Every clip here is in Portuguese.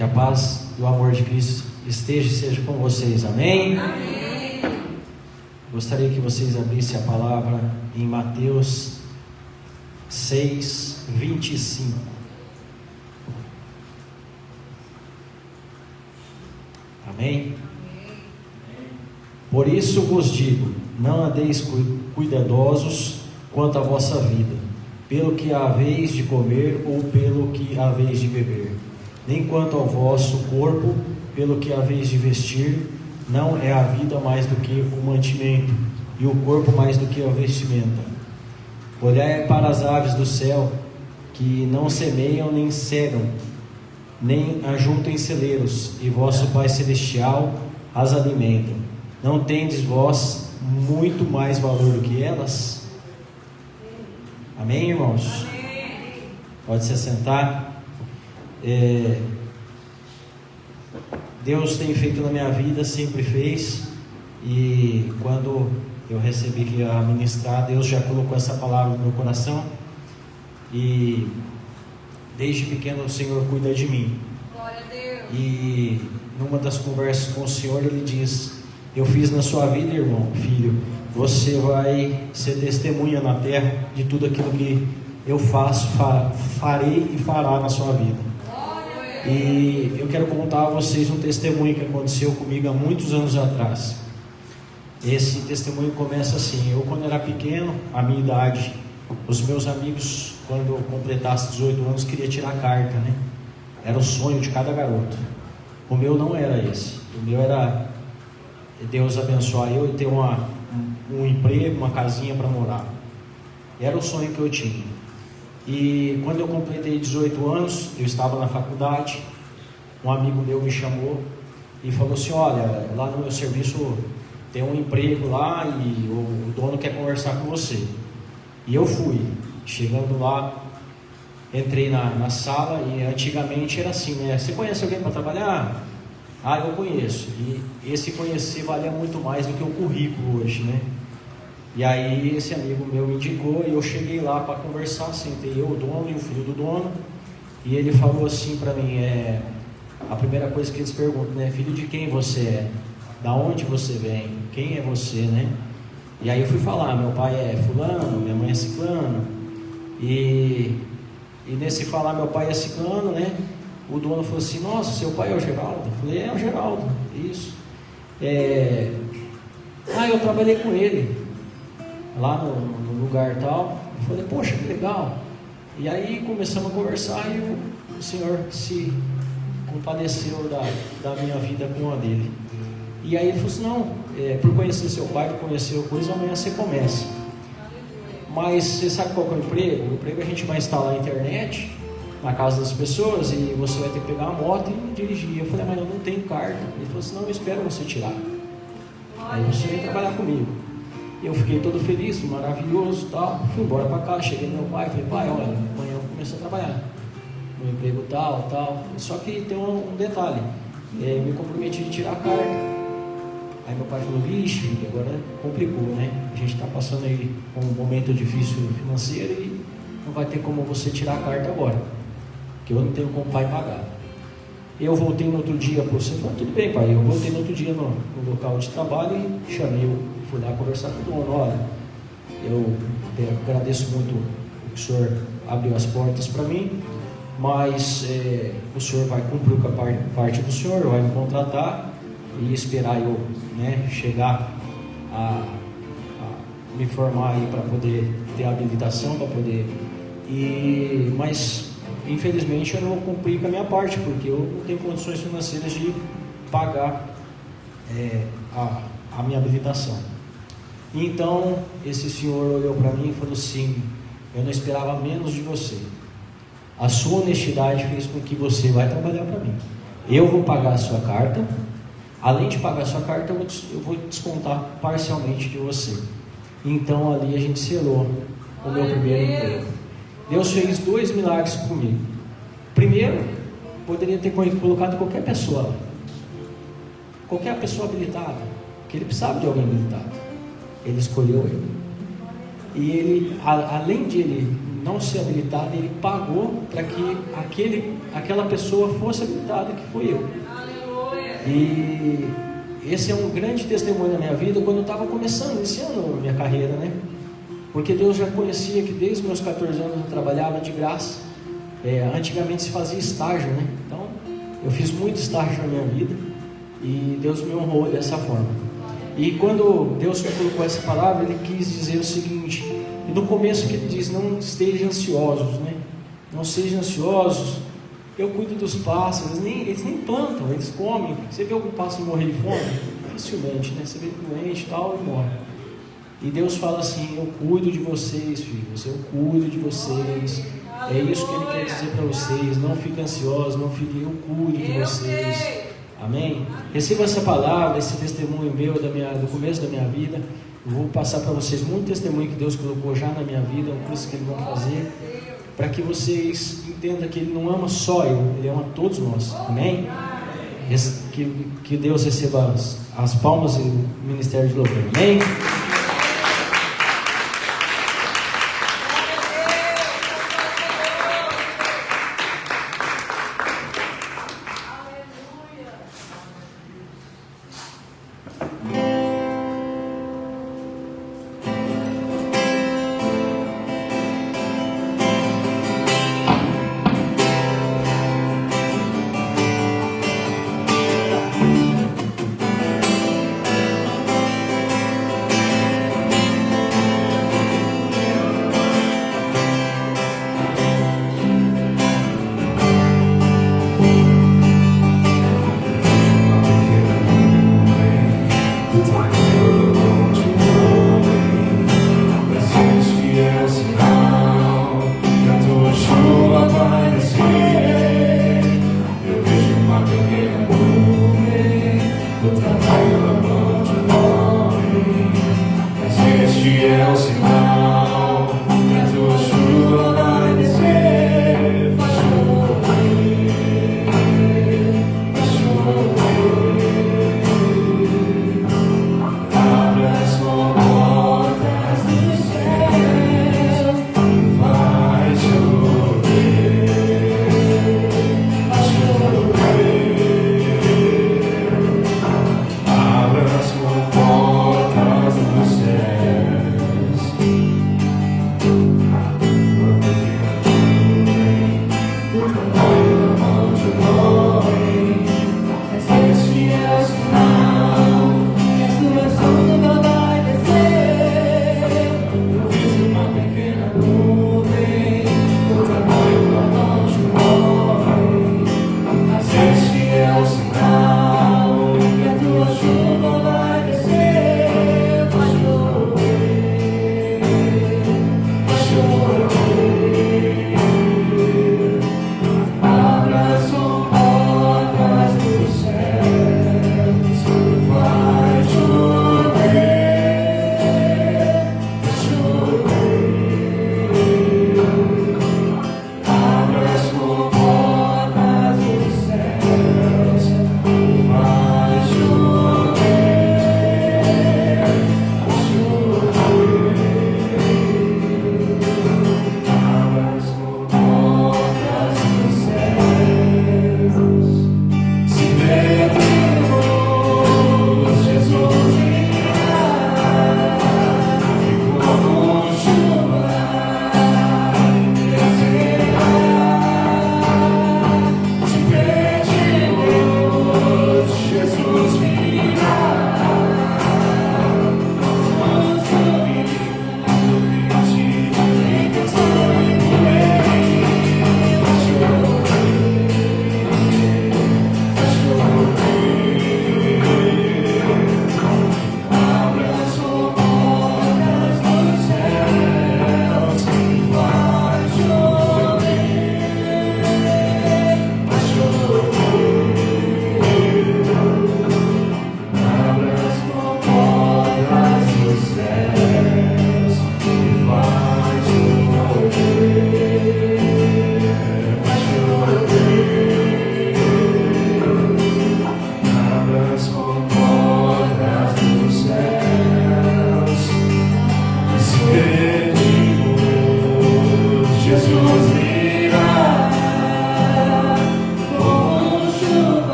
Que a paz e o amor de Cristo esteja e seja com vocês. Amém? Amém. Gostaria que vocês abrissem a palavra em Mateus 6, 25. Amém? Por isso vos digo, não andeis cuidadosos quanto à vossa vida, pelo que haveis de comer ou pelo que haveis de beber, nem quanto ao vosso corpo, pelo que haveis de vestir. Não é a vida mais do que o mantimento, e o corpo mais do que a vestimenta. Olhai para as aves do céu, que não semeiam nem cegam, nem ajuntam em celeiros, e vosso Pai Celestial as alimenta. Não tendes vós muito mais valor do que elas? Amém, irmãos? Amém. Pode se assentar. Deus tem feito na minha vida, sempre fez, e quando eu recebi que ia ministrar, Deus já colocou essa palavra no meu coração, e desde pequeno o Senhor cuida de mim. Glória a Deus. E numa das conversas com o Senhor, Ele diz: eu fiz na sua vida, irmão, filho, você vai ser testemunha na terra de tudo aquilo que eu faço, farei e fará na sua vida. E eu quero contar a vocês um testemunho que aconteceu comigo há muitos anos atrás. Esse testemunho começa assim: eu, quando era pequeno, a minha idade, os meus amigos, quando eu completasse 18 anos, queria tirar carta, né? Era o sonho de cada garoto. O meu não era esse. O meu era Deus abençoar eu e ter um emprego, uma casinha para morar. Era o sonho que eu tinha. E quando eu completei 18 anos, eu estava na faculdade, um amigo meu me chamou e falou assim: olha, lá no meu serviço tem um emprego lá e o dono quer conversar com você. E eu fui. Chegando lá, entrei na sala, e antigamente era assim, né? Você conhece alguém para trabalhar? Ah, eu conheço. E esse conhecer valia muito mais do que o currículo hoje, né? E aí esse amigo meu me indicou, e eu cheguei lá para conversar, sentei eu, o dono e o filho do dono, e ele falou assim para mim, a primeira coisa que eles perguntam, né? Filho de quem você é? Da onde você vem? Quem é você, né? E aí eu fui falar: meu pai é fulano, minha mãe é ciclano. E nesse falar meu pai é ciclano, né? O dono falou assim: nossa, seu pai é o Geraldo? Eu falei: é o Geraldo, isso. Eu trabalhei com ele lá no lugar tal. Eu falei: poxa, que legal. E aí começamos a conversar, e o Senhor se compadeceu da minha vida com a dele. E aí ele falou assim: não, por conhecer seu pai, por conhecer coisa, amanhã você começa. Mas você sabe qual que é o emprego? O emprego a gente vai instalar a internet na casa das pessoas, e você vai ter que pegar a moto e dirigir. Eu falei: mas eu não tenho carta. Ele falou assim: não, eu espero você tirar, aí você vem trabalhar comigo. Eu fiquei todo feliz, maravilhoso, tal. Fui embora para casa, cheguei no meu pai, falei: pai, olha, amanhã eu começo a trabalhar no emprego tal. Só que tem um detalhe, me comprometi de tirar a carta. Aí meu pai falou: vixe, filho, agora complicou, né? A gente está passando aí por um momento difícil financeiro, e não vai ter como você tirar a carta agora, que eu não tenho como o pai pagar. Eu voltei no outro dia para você, falou: tudo bem, pai. Eu voltei no outro dia no local de trabalho e chamei, fui lá conversar com o dono: olha, eu agradeço muito o que o senhor abriu as portas para mim, mas o senhor vai cumprir com a parte do senhor, vai me contratar, e esperar eu, né, chegar a me formar aí para poder ter habilitação, para poder. Mas infelizmente eu não cumpri com a minha parte, porque eu não tenho condições financeiras de pagar a minha habilitação. Então esse senhor olhou para mim e falou assim: eu não esperava menos de você. A sua honestidade fez com que você vai trabalhar para mim. Eu vou pagar a sua carta. Além de pagar a sua carta, eu vou descontar parcialmente de você. Então ali a gente selou o meu primeiro emprego. Deus fez 2 milagres comigo. Primeiro, poderia ter colocado qualquer pessoa habilitada, porque ele precisava de alguém habilitado. Ele escolheu ele. E ele, além de ele não ser habilitada, Ele pagou para que aquela pessoa fosse habilitada, que fui eu. Aleluia. E esse é um grande testemunho na minha vida, quando eu estava começando, iniciando a minha carreira, né? Porque Deus já conhecia que desde meus 14 anos eu trabalhava de graça. Antigamente se fazia estágio, né? Então eu fiz muito estágio na minha vida e Deus me honrou dessa forma. E quando Deus me colocou essa palavra, Ele quis dizer o seguinte, e no começo que Ele diz, não estejam ansiosos, né? Não sejam ansiosos, eu cuido dos pássaros, eles nem plantam, eles comem. Você vê algum pássaro morrer de fome? Dificilmente, né? Você vê doente e tal, e morre. E Deus fala assim, eu cuido de vocês, filhos, eu cuido de vocês. É isso que Ele quer dizer para vocês. Não fiquem ansiosos, não fiquem, eu cuido de vocês. Amém? Receba essa palavra, esse testemunho meu do começo da minha vida. Eu vou passar para vocês muito testemunho que Deus colocou já na minha vida, um curso que Ele vai fazer, para que vocês entendam que Ele não ama só eu, Ele ama todos nós. Amém? Que Deus receba as palmas e o ministério de louvor. Amém?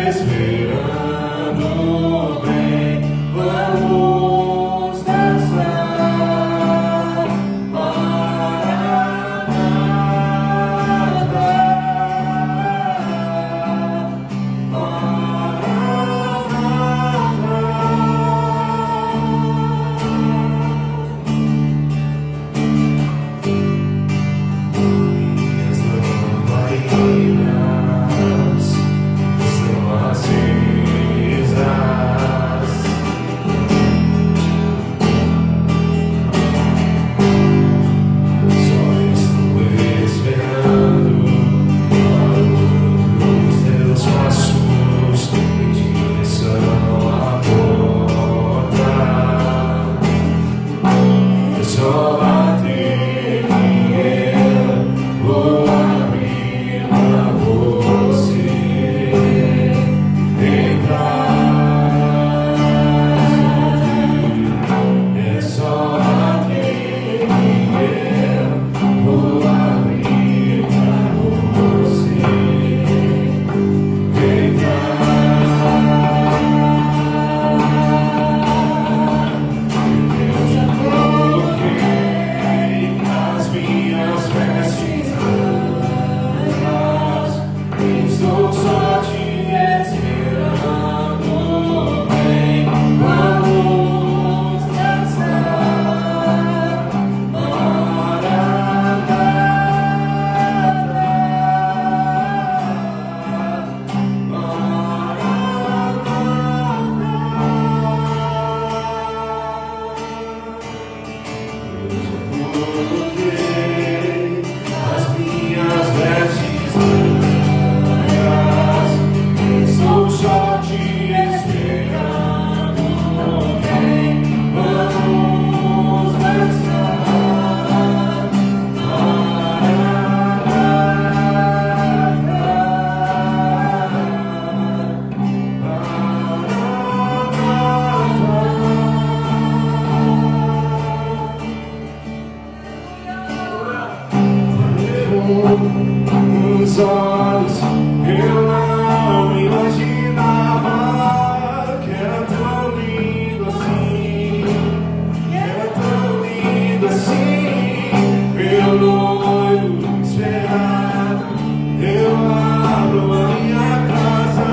esperando bem, vamos dançar Maranata, minhas lamparinas estão acesas, só estou esperando o barulho dos teus passos em direção à porta. É só bater e eu vou abrir pra você entrar. É só bater e eu vou abrir pra você entrar. Eu já coloquei as minhas vestes brancas, estou só te esperando bem, vamos dançar Maranata, eu já coloquei as minhas vestes brancas, estou só te esperando bem, vamos dançar os olhos, eu não imaginava que era tão lindo assim, que era tão lindo assim. Meu noivo esperado, eu abro a minha casa,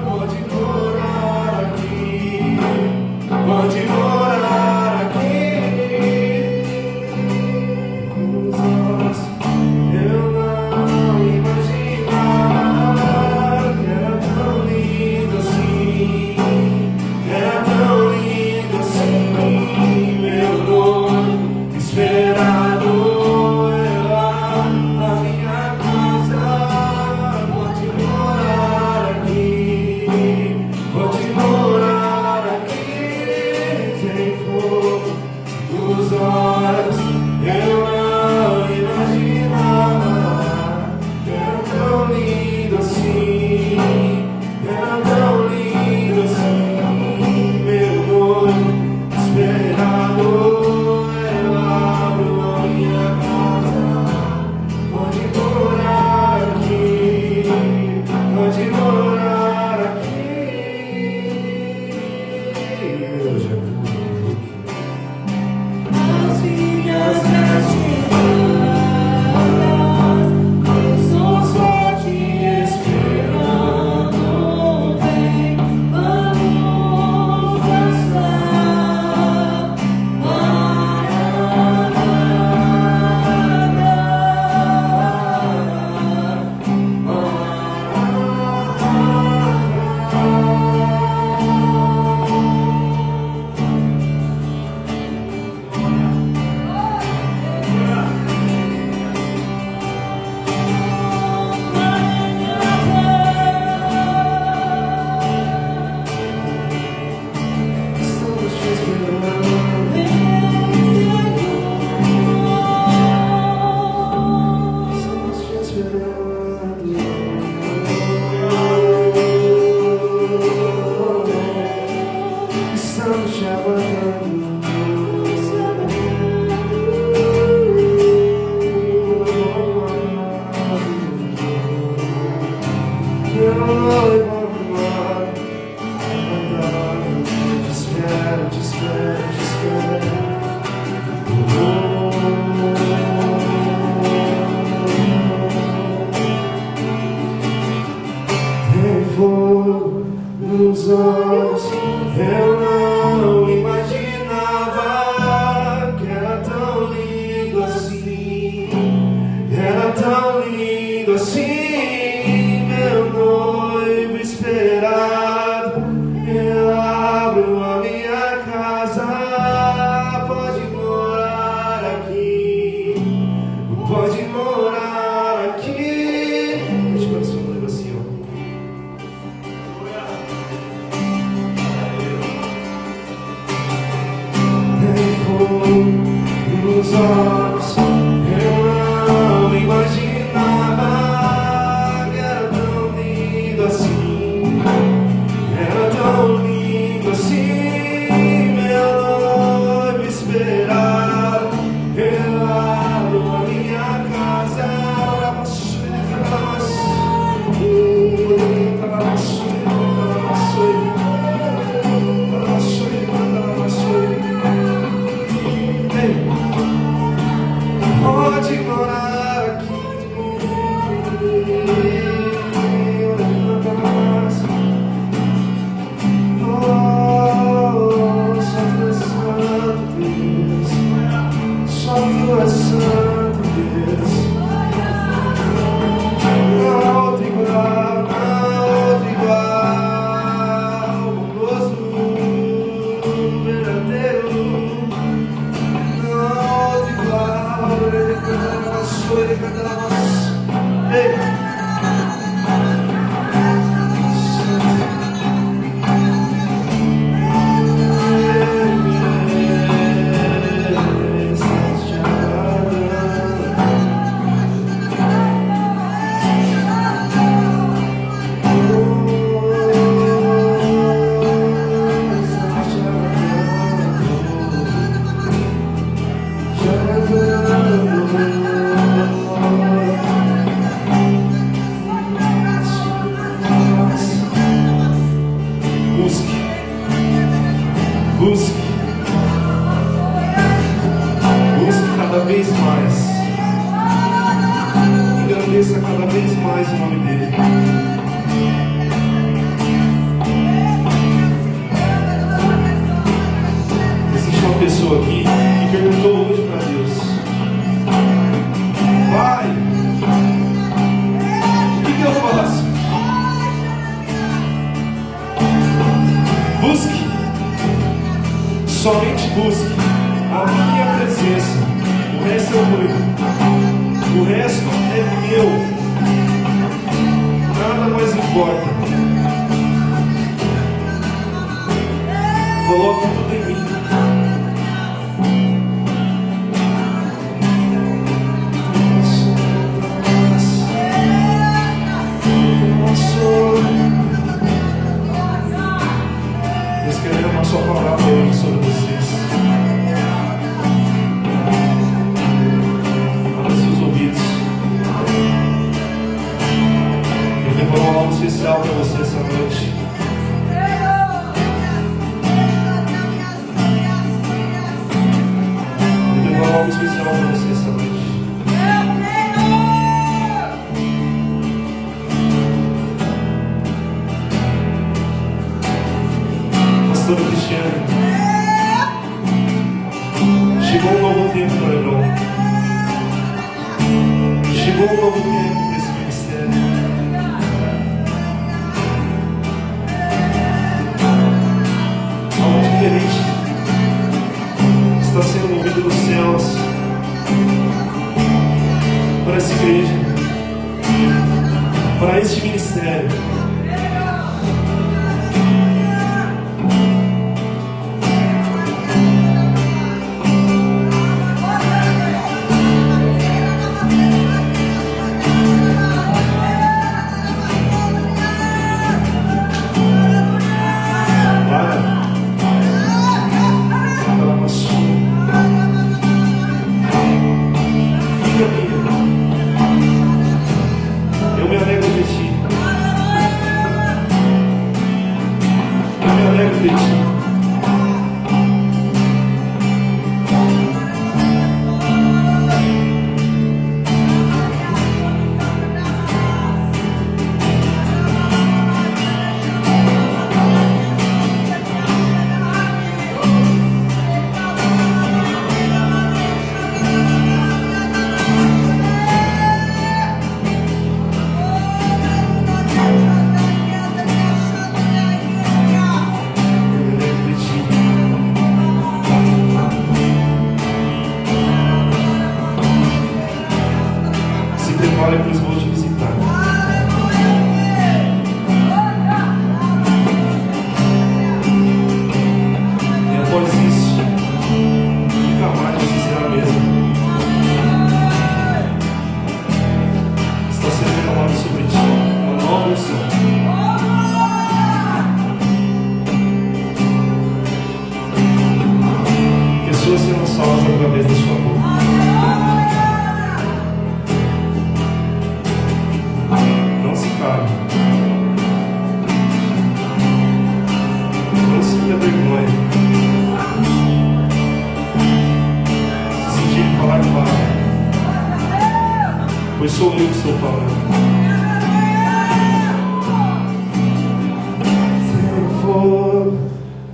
pode morar aqui, pode morar aqui. Os olhos, eu não imaginava olhos, eu não imaginava que era tão lindo assim. Era tão lindo assim, meu noivo esperado. Eu abro a minha casa, pode morar aqui, pode morar aqui. Deixa eu ver seu noivo assim, ó. Nos olhos, eu não imaginava que era tão lindo assim. Era tão lindo assim, meu noivo esperado. Eu abro a minha casa, pode morar aqui. Oh, só tu és santo, Deus. Só tu és santo, Deus. Não há outro igual, não há outro igual. Bondoso, verdadeiro. Não há outro igual. Ele canta na voz. Ei! Busque cada vez mais. Engrandeça cada vez mais o nome dele. Existe uma pessoa aqui que perguntou hoje para Deus: Pai, o que eu faço? Busque. Somente busque a minha presença. O resto eu cuido. O resto é meu. Nada mais importa. Coloque tudo em mim. Deus quer derramar sua palavra hoje sobre vocês. Abra seus ouvidos. Eu tenho algo especial para você essa noite. Eu tenho algo especial para você essa noite. Pastor Cristiano, chegou um novo tempo para Hebrão. Chegou um novo tempo para esse ministério. Algo diferente está sendo movido nos céus para essa igreja, para este ministério. Eu me alegro de ti. Eu me alegro de ti. Abençoe o que estou falando. Fogo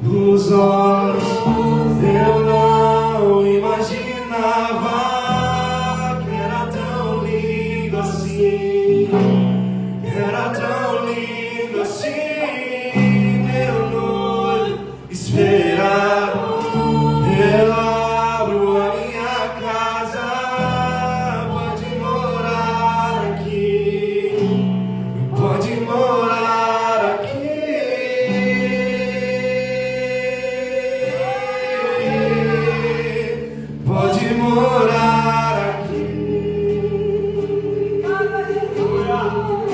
nos olhos, eu não imaginava que era tão lindo assim, era tão lindo assim, meu noivo esperar. Eu abro a minha casa, pode morar aqui, pode morar aqui. Pode morar aqui. Pode morar aqui.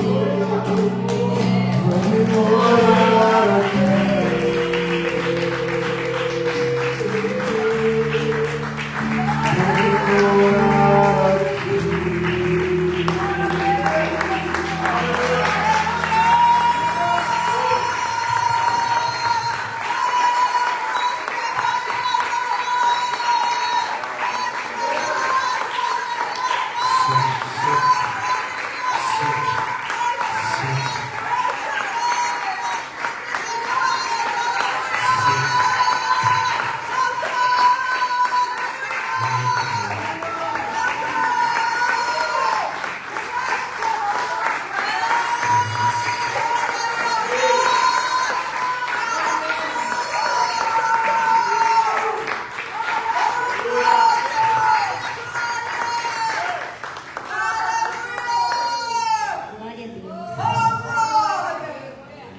Glória a Deus.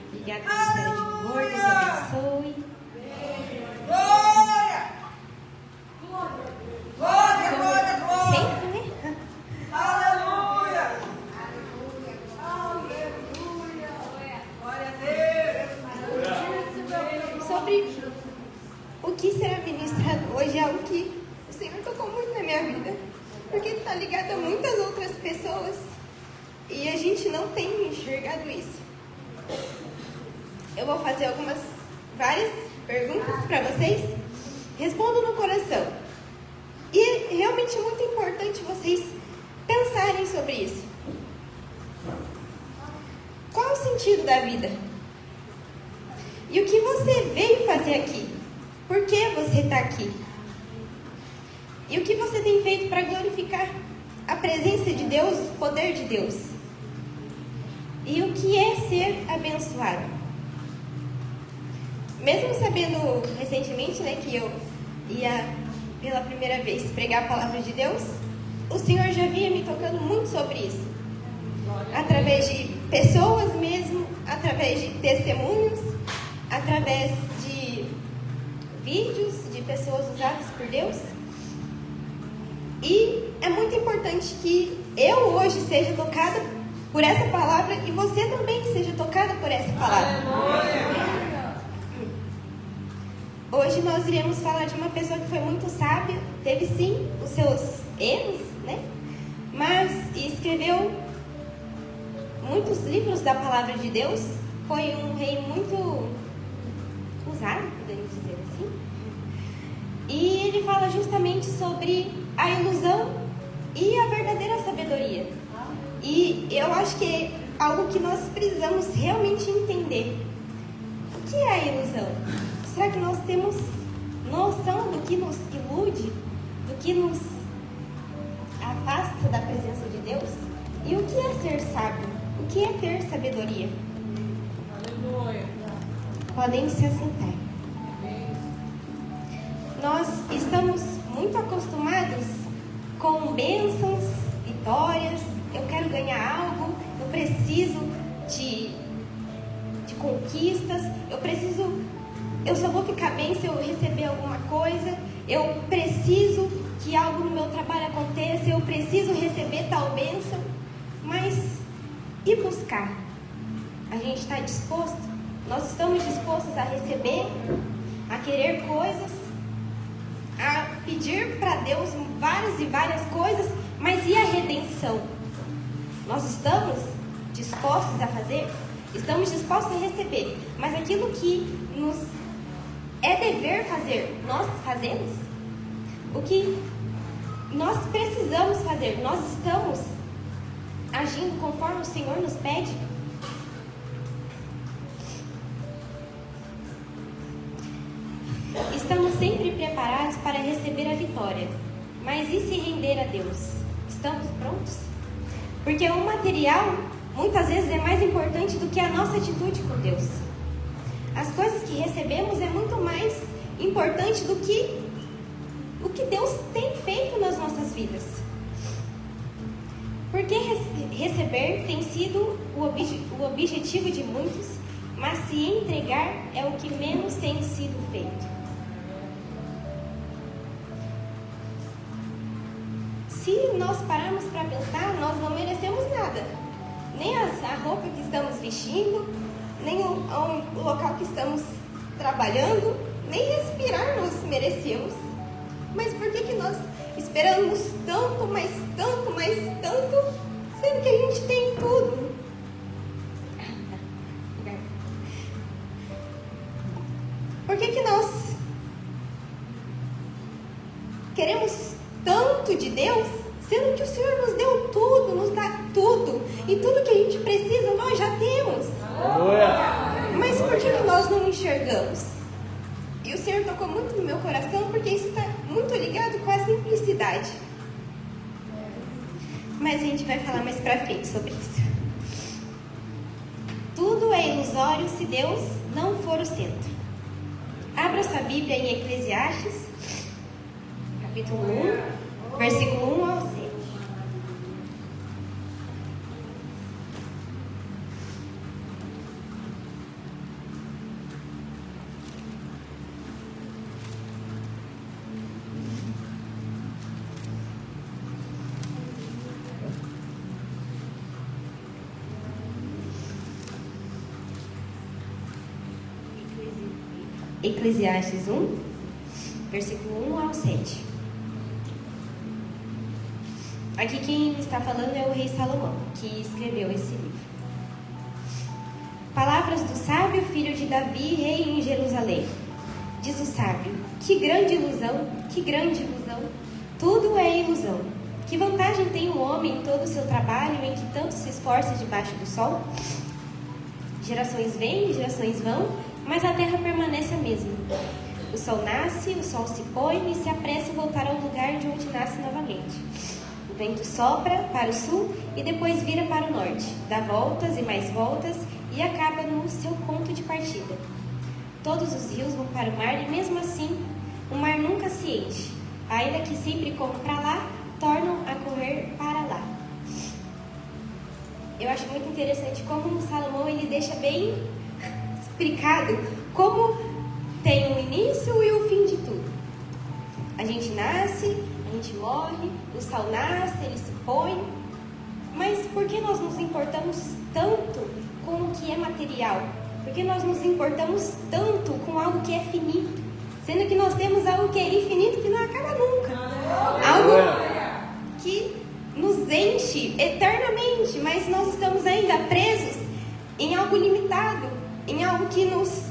Obrigada por estar de favor. Deus abençoe. Sempre, né? Sobre o que será ministrado hoje é algo que o Senhor tocou muito na minha vida, porque está ligado a muitas outras pessoas e a gente não tem enxergado isso. Eu vou fazer várias perguntas para vocês, respondo no coração. E realmente é muito importante vocês pensarem sobre isso. Qual o sentido da vida? E o que você veio fazer aqui? Por que você está aqui? E o que você tem feito para glorificar a presença de Deus, o poder de Deus? E o que é ser abençoado? Mesmo sabendo recentemente, né, que eu ia pela primeira vez pregar a palavra de Deus, o Senhor já vinha me tocando muito sobre isso. Através de pessoas mesmo, através de testemunhos, através de vídeos de pessoas usadas por Deus. E é muito importante que eu hoje seja tocada por essa palavra e você também seja tocada por essa palavra. Hoje nós iremos falar de uma pessoa que foi muito sábia, teve sim os seus erros, né? Mas escreveu muitos livros da palavra de Deus, foi um rei muito usado, podemos dizer assim. E ele fala justamente sobre a ilusão e a verdadeira sabedoria. E eu acho que é algo que nós precisamos realmente entender. O que é a ilusão? Será que nós temos noção do que nos ilude, do que nos afasta da presença de Deus? E o que é ser sábio? O que é ter sabedoria? Aleluia. Podem se assentar. Nós estamos muito acostumados com bênçãos, vitórias. Eu quero ganhar algo, eu preciso de conquistas, eu só vou ficar bem se eu receber alguma coisa, eu preciso que algo no meu trabalho aconteça, eu preciso receber tal bênção. Mas e buscar? A gente está disposto? Nós estamos dispostos a receber, a querer coisas, a pedir para Deus várias e várias coisas, mas e a redenção? Nós estamos dispostos a fazer? Estamos dispostos a receber, mas aquilo que nos é dever fazer, nós fazemos? O que nós precisamos fazer, nós estamos agindo conforme o Senhor nos pede? Estamos sempre preparados para receber a vitória, mas e se render a Deus? Estamos prontos? Porque o material muitas vezes é mais importante do que a nossa atitude com Deus. As coisas que recebemos é muito mais importante do que o que Deus tem feito nas nossas vidas. Porque receber tem sido o objetivo de muitos, mas se entregar é o que menos tem sido feito. Se nós pararmos para pensar, nós não merecemos nada. Nem a roupa que estamos vestindo, nem o local que estamos trabalhando, nem respirar nós merecemos. Mas por que nós esperamos tanto, mais tanto, mais tanto, sendo que a gente tem tudo? Por que nós queremos tanto de Deus, sendo que o Senhor nos deu tudo, nos dá tudo, e tudo que a gente precisa nós já temos? Mas por que nós não enxergamos? E o Senhor tocou muito no meu coração, porque isso está muito ligado com a simplicidade. Mas a gente vai falar mais pra frente sobre isso. Tudo é ilusório se Deus não for o centro. Abra sua Bíblia em Eclesiastes, capítulo 1, versículo 1 ao 6. Eclesiastes 1, versículo 1 ao 7. Aqui quem está falando é o rei Salomão, que escreveu esse livro. Palavras do sábio filho de Davi, rei em Jerusalém. Diz o sábio: que grande ilusão, que grande ilusão. Tudo é ilusão. Que vantagem tem o homem em todo o seu trabalho, em que tanto se esforça debaixo do sol? Gerações vêm, gerações vão, mas a terra permanece a mesma. O sol nasce, o sol se põe e se apressa em voltar ao lugar de onde nasce novamente. O vento sopra para o sul e depois vira para o norte, dá voltas e mais voltas e acaba no seu ponto de partida. Todos os rios vão para o mar e mesmo assim o mar nunca se enche. Ainda que sempre corram para lá, tornam a correr para lá. Eu acho muito interessante como o Salomão ele deixa bem explicado como tem o início e o fim de tudo. A gente nasce, a gente morre, o sol nasce, ele se põe. Mas por que nós nos importamos tanto com o que é material? Por que nós nos importamos tanto com algo que é finito? Sendo que nós temos algo que é infinito, que não acaba nunca. Algo que nos enche eternamente, mas nós estamos ainda presos em algo limitado, em algo que nos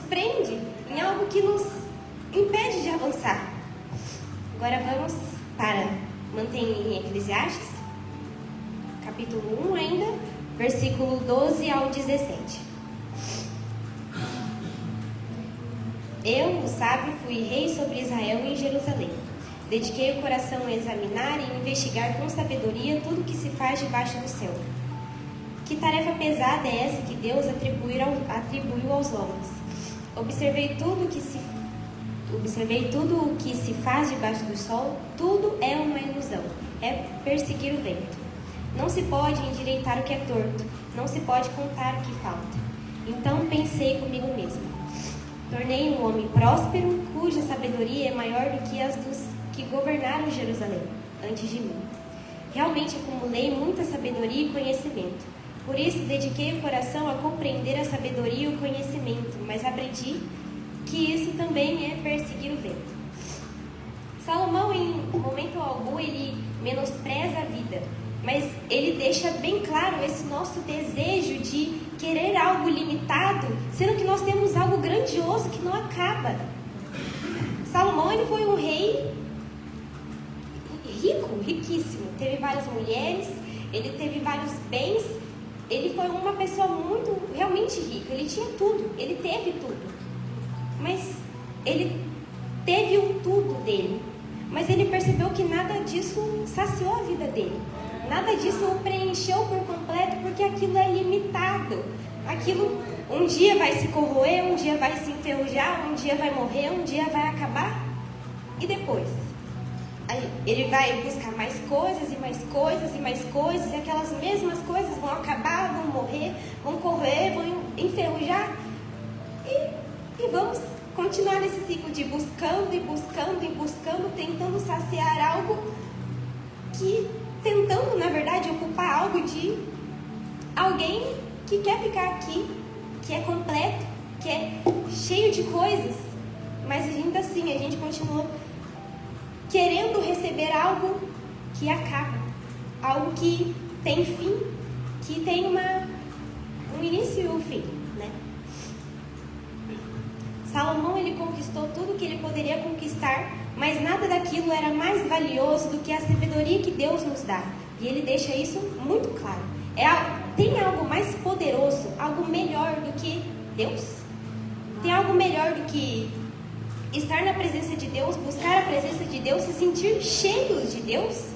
prende, em algo que nos impede de avançar. Agora vamos para, mantém em Eclesiastes, capítulo 1 ainda, versículo 12 ao 17. Eu, o sábio, fui rei sobre Israel e Jerusalém. Dediquei o coração a examinar e investigar com sabedoria tudo que se faz debaixo do céu. Que tarefa pesada é essa que Deus atribuiu aos homens? Observei tudo o que se faz debaixo do sol, tudo é uma ilusão, é perseguir o vento. Não se pode endireitar o que é torto, não se pode contar o que falta. Então pensei comigo mesmo: tornei um homem próspero, cuja sabedoria é maior do que as dos que governaram Jerusalém antes de mim. Realmente acumulei muita sabedoria e conhecimento. Por isso dediquei o coração a compreender a sabedoria e o conhecimento, mas aprendi que isso também é perseguir o vento. Salomão, em momento algum, ele menospreza a vida, mas ele deixa bem claro esse nosso desejo de querer algo limitado, sendo que nós temos algo grandioso que não acaba. Salomão, ele foi um rei rico, riquíssimo, teve várias mulheres, ele teve vários bens, ele foi uma pessoa muito, realmente rica, ele tinha tudo, ele teve tudo. Mas ele teve o tudo dele, mas ele percebeu que nada disso saciou a vida dele. Nada disso o preencheu por completo, porque aquilo é limitado. Aquilo um dia vai se corroer, um dia vai se enferrujar, um dia vai morrer, um dia vai acabar. E depois? Aí ele vai buscar mais coisas e mais coisas e mais coisas, e aquelas mesmas coisas vão acabar, vão morrer, vão corroer, vão enferrujar. E vamos continuar nesse ciclo de buscando e buscando e buscando, tentando saciar algo que... tentando, na verdade, ocupar algo de alguém que quer ficar aqui, que é completo, que é cheio de coisas, mas ainda assim a gente continua querendo receber algo que acaba, algo que tem fim, que tem um início e um fim, né? Salomão, ele conquistou tudo que ele poderia conquistar, mas nada daquilo era mais valioso do que a sabedoria que Deus nos dá. E ele deixa isso muito claro. Tem algo mais poderoso, algo melhor do que Deus? Tem algo melhor do que estar na presença de Deus, buscar a presença de Deus, se sentir cheios de Deus?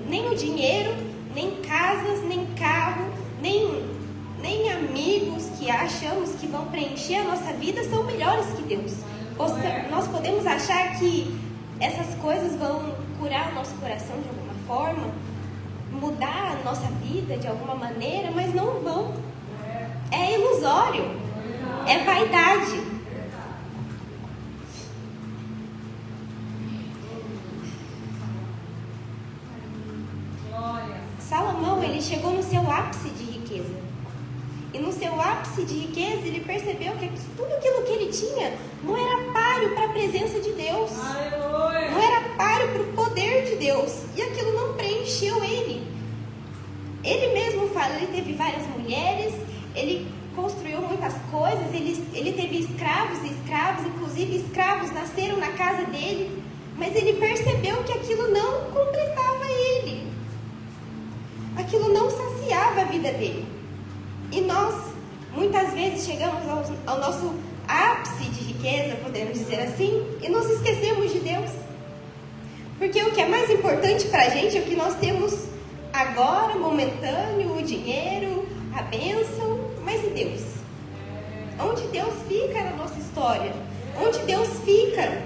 Nem o dinheiro, nem casas, nem carro, nem amigos que achamos que vão preencher a nossa vida são melhores que Deus. Nós podemos achar que essas coisas vão curar o nosso coração de alguma forma, mudar a nossa vida de alguma maneira, mas não vão. É ilusório, é vaidade. Salomão, ele chegou no seu ápice de riqueza. E no seu ápice de riqueza, ele percebeu que tudo aquilo que ele tinha não era páreo para a presença de Deus. Não era páreo para o poder de Deus. E aquilo não preencheu ele. Ele mesmo fala, ele teve várias mulheres, ele construiu muitas coisas, ele teve escravos e escravos, inclusive escravos nasceram na casa dele. Mas ele percebeu que aquilo não completava ele. Aquilo não saciava a vida dele. E nós, muitas vezes, chegamos ao nosso ápice de riqueza, podemos dizer assim, e nos esquecemos de Deus. Porque o que é mais importante para a gente é o que nós temos agora, momentâneo, o dinheiro, a bênção, mas e Deus? Onde Deus fica na nossa história? Onde Deus fica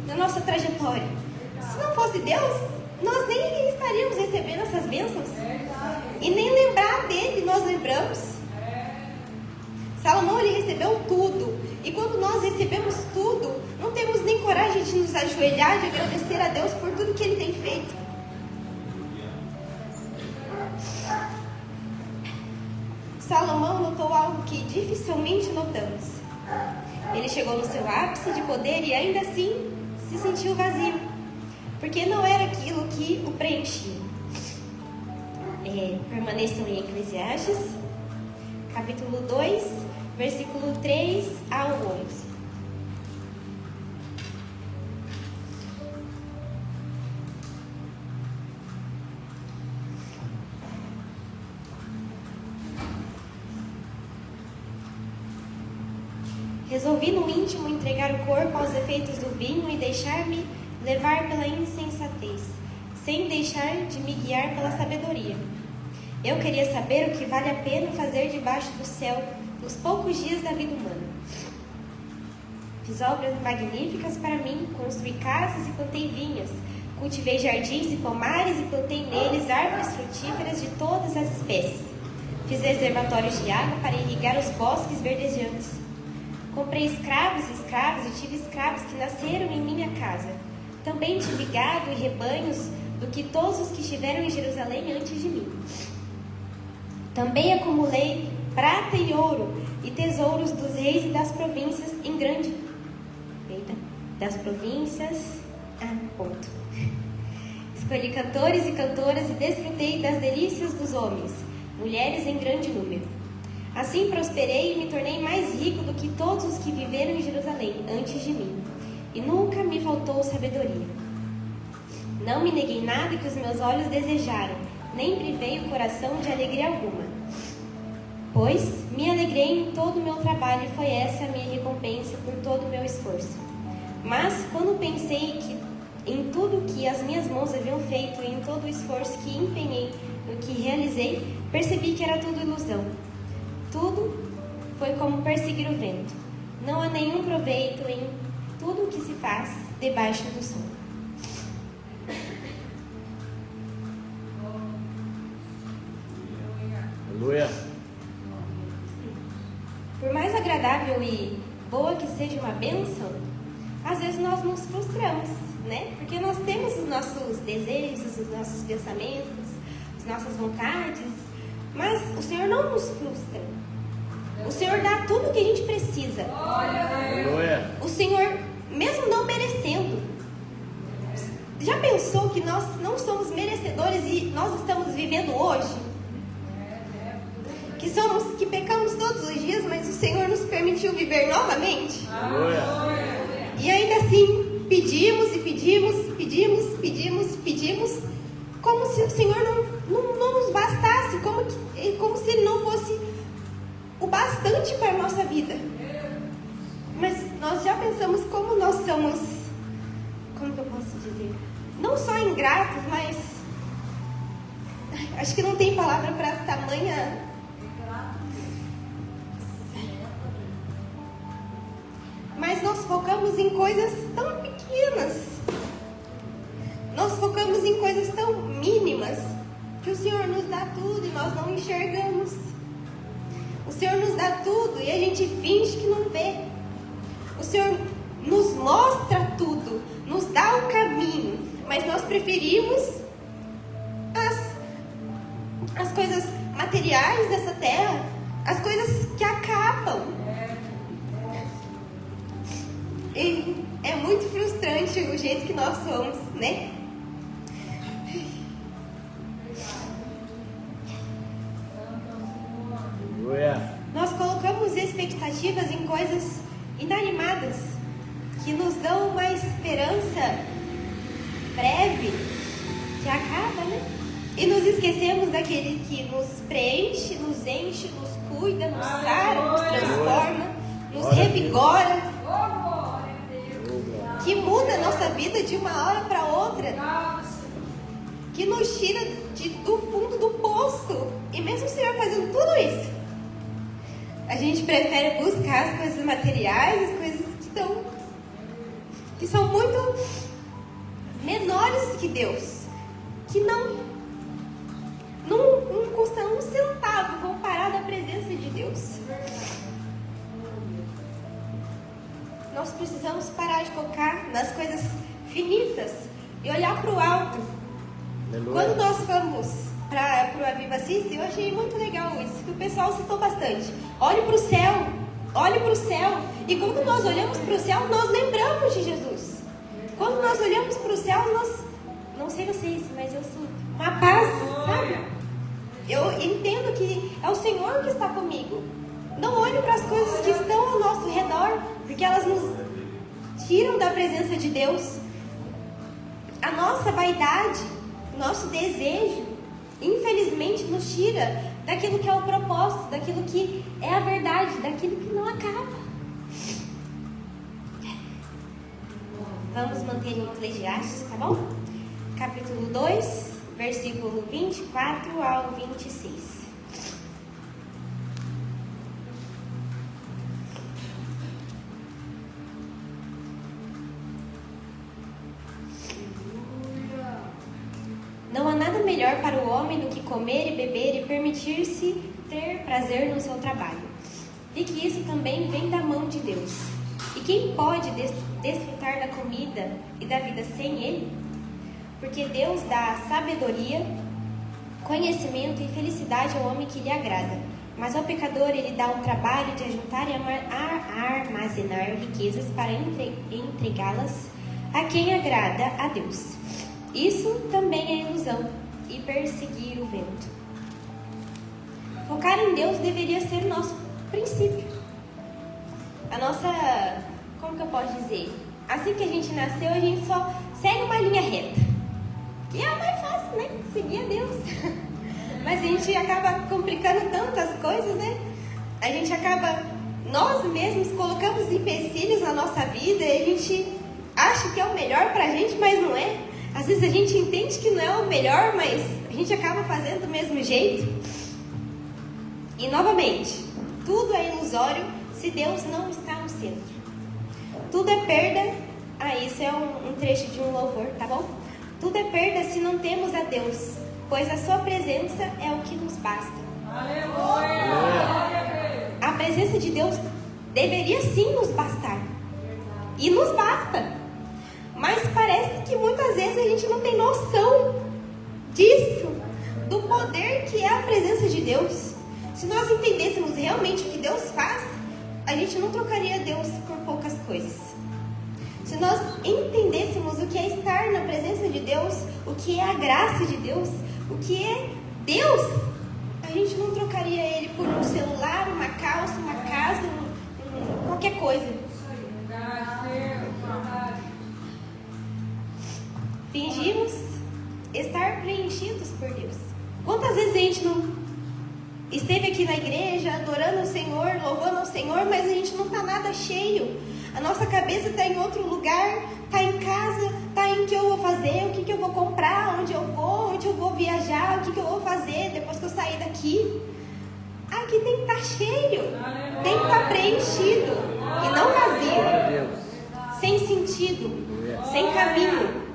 na nossa trajetória? Se não fosse Deus, nós nem estaríamos recebendo essas bênçãos. E nem lembrar dele nós lembramos. Salomão, ele recebeu tudo. E quando nós recebemos tudo, não temos nem coragem de nos ajoelhar, de agradecer a Deus por tudo que ele tem feito. Salomão notou algo que dificilmente notamos. Ele chegou no seu ápice de poder e ainda assim se sentiu vazio, porque não era aquilo que o preenchia. Permaneçam em Eclesiastes, capítulo 2, versículo 3 ao 11. Resolvi no íntimo entregar o corpo aos efeitos do vinho e deixar-me levar pela insensatez, sem deixar de me guiar pela sabedoria. Eu queria saber o que vale a pena fazer debaixo do céu nos poucos dias da vida humana. Fiz obras magníficas para mim, construí casas e plantei vinhas, cultivei jardins e pomares e plantei neles árvores frutíferas de todas as espécies. Fiz reservatórios de água para irrigar os bosques verdejantes. Comprei escravos e escravas e tive escravos que nasceram em minha casa. Também tive gado e rebanhos do que todos os que estiveram em Jerusalém antes de mim. Também acumulei prata e ouro e tesouros dos reis e das províncias em grande... das províncias... ponto. Escolhi cantores e cantoras e desfrutei das delícias dos homens, mulheres em grande número. Assim prosperei e me tornei mais rico do que todos os que viveram em Jerusalém antes de mim. E nunca me faltou sabedoria. Não me neguei nada que os meus olhos desejaram, nem privei o coração de alegria alguma. Pois me alegrei em todo o meu trabalho e foi essa a minha recompensa por todo o meu esforço. Mas quando pensei que em tudo que as minhas mãos haviam feito e em todo o esforço que empenhei no que realizei, percebi que era tudo ilusão. Tudo foi como perseguir o vento. Não há nenhum proveito em tudo o que se faz debaixo do sol. Aleluia. Por mais agradável e boa que seja uma bênção, às vezes nós nos frustramos, né? Porque nós temos os nossos desejos, os nossos pensamentos, as nossas vontades, mas o Senhor não nos frustra. O Senhor dá tudo o que a gente precisa. Aleluia. O Senhor, mesmo não merecendo, já pensou que nós não somos merecedores e nós estamos vivendo hoje? Que pecamos todos os dias, mas o Senhor nos permitiu viver novamente. Aleluia. E ainda assim, pedimos e pedimos, como se o Senhor não nos bastasse, como se Ele não fosse o bastante para a nossa vida. Mas nós já pensamos como nós somos, como que eu posso dizer? Não só ingratos, mas acho que não tem palavra para tamanha. Mas nós focamos em coisas tão pequenas. Nós focamos em coisas tão mínimas que o Senhor nos dá tudo e nós não enxergamos. O Senhor nos dá tudo e a gente finge que não vê. O Senhor nos mostra tudo, nos dá o caminho, mas nós preferimos as coisas materiais dessa terra, as coisas que acabam. E é muito frustrante o jeito que nós somos, né? Nós colocamos expectativas em coisas inanimadas que nos dão uma esperança breve que acaba, né? E nos esquecemos daquele que nos preenche, nos enche, nos cuida, nos sara, nos transforma, nos revigora, que muda a nossa vida de uma hora para outra, que nos tira do fundo do poço. E mesmo o Senhor fazendo tudo isso, a gente prefere buscar as coisas materiais, as coisas que são muito menores que Deus, que não custam um centavo comparado à presença de Deus. Nós precisamos parar de focar nas coisas finitas e olhar para o alto. Aleluia. Quando nós fomos para o Aviva Assis, eu achei muito legal isso, que o pessoal citou bastante. Olhe para o céu, olhe para o céu. E quando nós olhamos para o céu, nós lembramos de Jesus. Quando nós olhamos para o céu, nós, não sei vocês, mas eu sinto uma paz, sabe? Eu entendo que é o Senhor que está comigo. Não olhe para as coisas que estão ao nosso redor, porque elas nos tiram da presença de Deus. A nossa vaidade, o nosso desejo, infelizmente nos tira daquilo que é o propósito, daquilo que é a verdade, daquilo que não acaba. Vamos manter em Eclesiastes, tá bom? Capítulo 2, versículo 24 ao 26. Não há nada melhor para o homem do que comer e beber e permitir-se ter prazer no seu trabalho. E que isso também vem da mão de Deus. E quem pode desfrutar da comida e da vida sem Ele? Porque Deus dá sabedoria, conhecimento e felicidade ao homem que lhe agrada. Mas ao pecador Ele dá o trabalho de ajuntar e armazenar riquezas para entregá-las a quem agrada a Deus. Isso também é ilusão e perseguir o vento. Focar em Deus deveria ser o nosso princípio. A nossa, como que eu posso dizer? Assim que a gente nasceu, a gente só segue uma linha reta. Que é a mais fácil, né? Seguir a Deus. Mas a gente acaba complicando tantas coisas, né? A gente acaba, nós mesmos colocamos empecilhos na nossa vida e a gente acha que é o melhor pra gente, mas não é. Às vezes a gente entende que não é o melhor, mas a gente acaba fazendo do mesmo jeito. E novamente, tudo é ilusório se Deus não está no centro. Tudo é perda. Isso é um trecho de um louvor, tá bom? Tudo é perda se não temos a Deus, pois a sua presença é o que nos basta. A presença de Deus deveria sim nos bastar. E nos basta. Mas parece que muitas vezes a gente não tem noção disso, do poder que é a presença de Deus. Se nós entendêssemos realmente o que Deus faz, a gente não trocaria Deus por poucas coisas. Se nós entendêssemos o que é estar na presença de Deus, o que é a graça de Deus, o que é Deus, a gente não trocaria Ele por um celular, uma calça, uma casa, qualquer coisa. Fingimos estar preenchidos por Deus. Quantas vezes a gente não esteve aqui na igreja, adorando o Senhor, louvando o Senhor, mas a gente não está nada cheio. A nossa cabeça está em outro lugar, está em casa, está em o que eu vou fazer, o que eu vou comprar, onde eu vou viajar, o que eu vou fazer depois que eu sair daqui. Aqui tem que estar cheio, tem que estar preenchido e não vazio, sem sentido, sem caminho.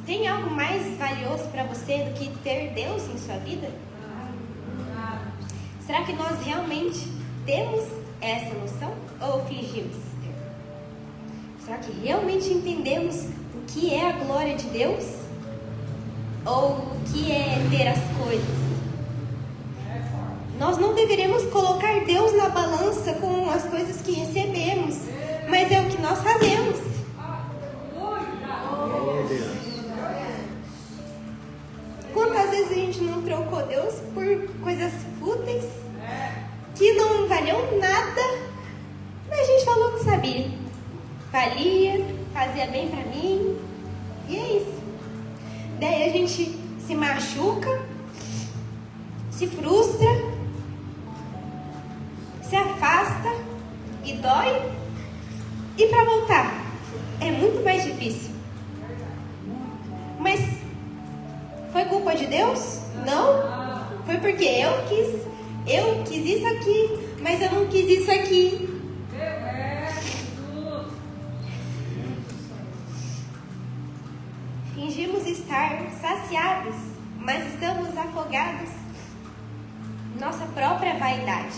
Tem algo mais valioso para você do que ter Deus em sua vida? Será que nós realmente temos essa noção ou fingimos ter? Será que realmente entendemos o que é a glória de Deus? Ou o que é ter as coisas? Nós não deveríamos colocar Deus na balança com as coisas que recebemos, mas é o que nós fazemos. Quantas vezes a gente não trocou Deus por coisas fúteis que não valiam nada, mas a gente falou que sabia, valia, fazia bem pra mim, e é isso. Daí a gente se machuca, se frustra, se afasta e dói, e para voltar é muito mais difícil. Mas foi culpa de Deus? Não. Foi porque eu quis isso aqui, mas eu não quis isso aqui. Fingimos estar saciados, mas estamos afogados em nossa própria vaidade.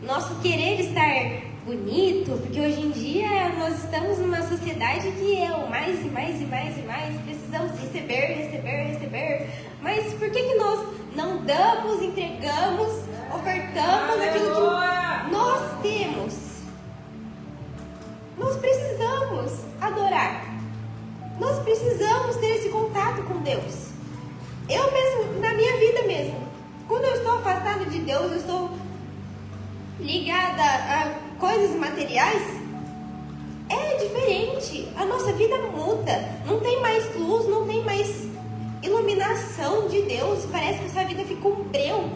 Nosso querer estar bonito, porque hoje em dia nós estamos numa sociedade que é o mais e mais e mais e mais, precisamos receber, mas por que nós não damos, entregamos, ofertamos aquilo que nós temos? Nós precisamos adorar, nós precisamos ter esse contato com Deus. Eu mesmo, na minha vida mesmo, quando eu estou afastada de Deus, eu estou ligada a coisas materiais, é diferente. A nossa vida muda. Não tem mais luz, não tem mais iluminação de Deus. Parece que a sua vida fica um breu.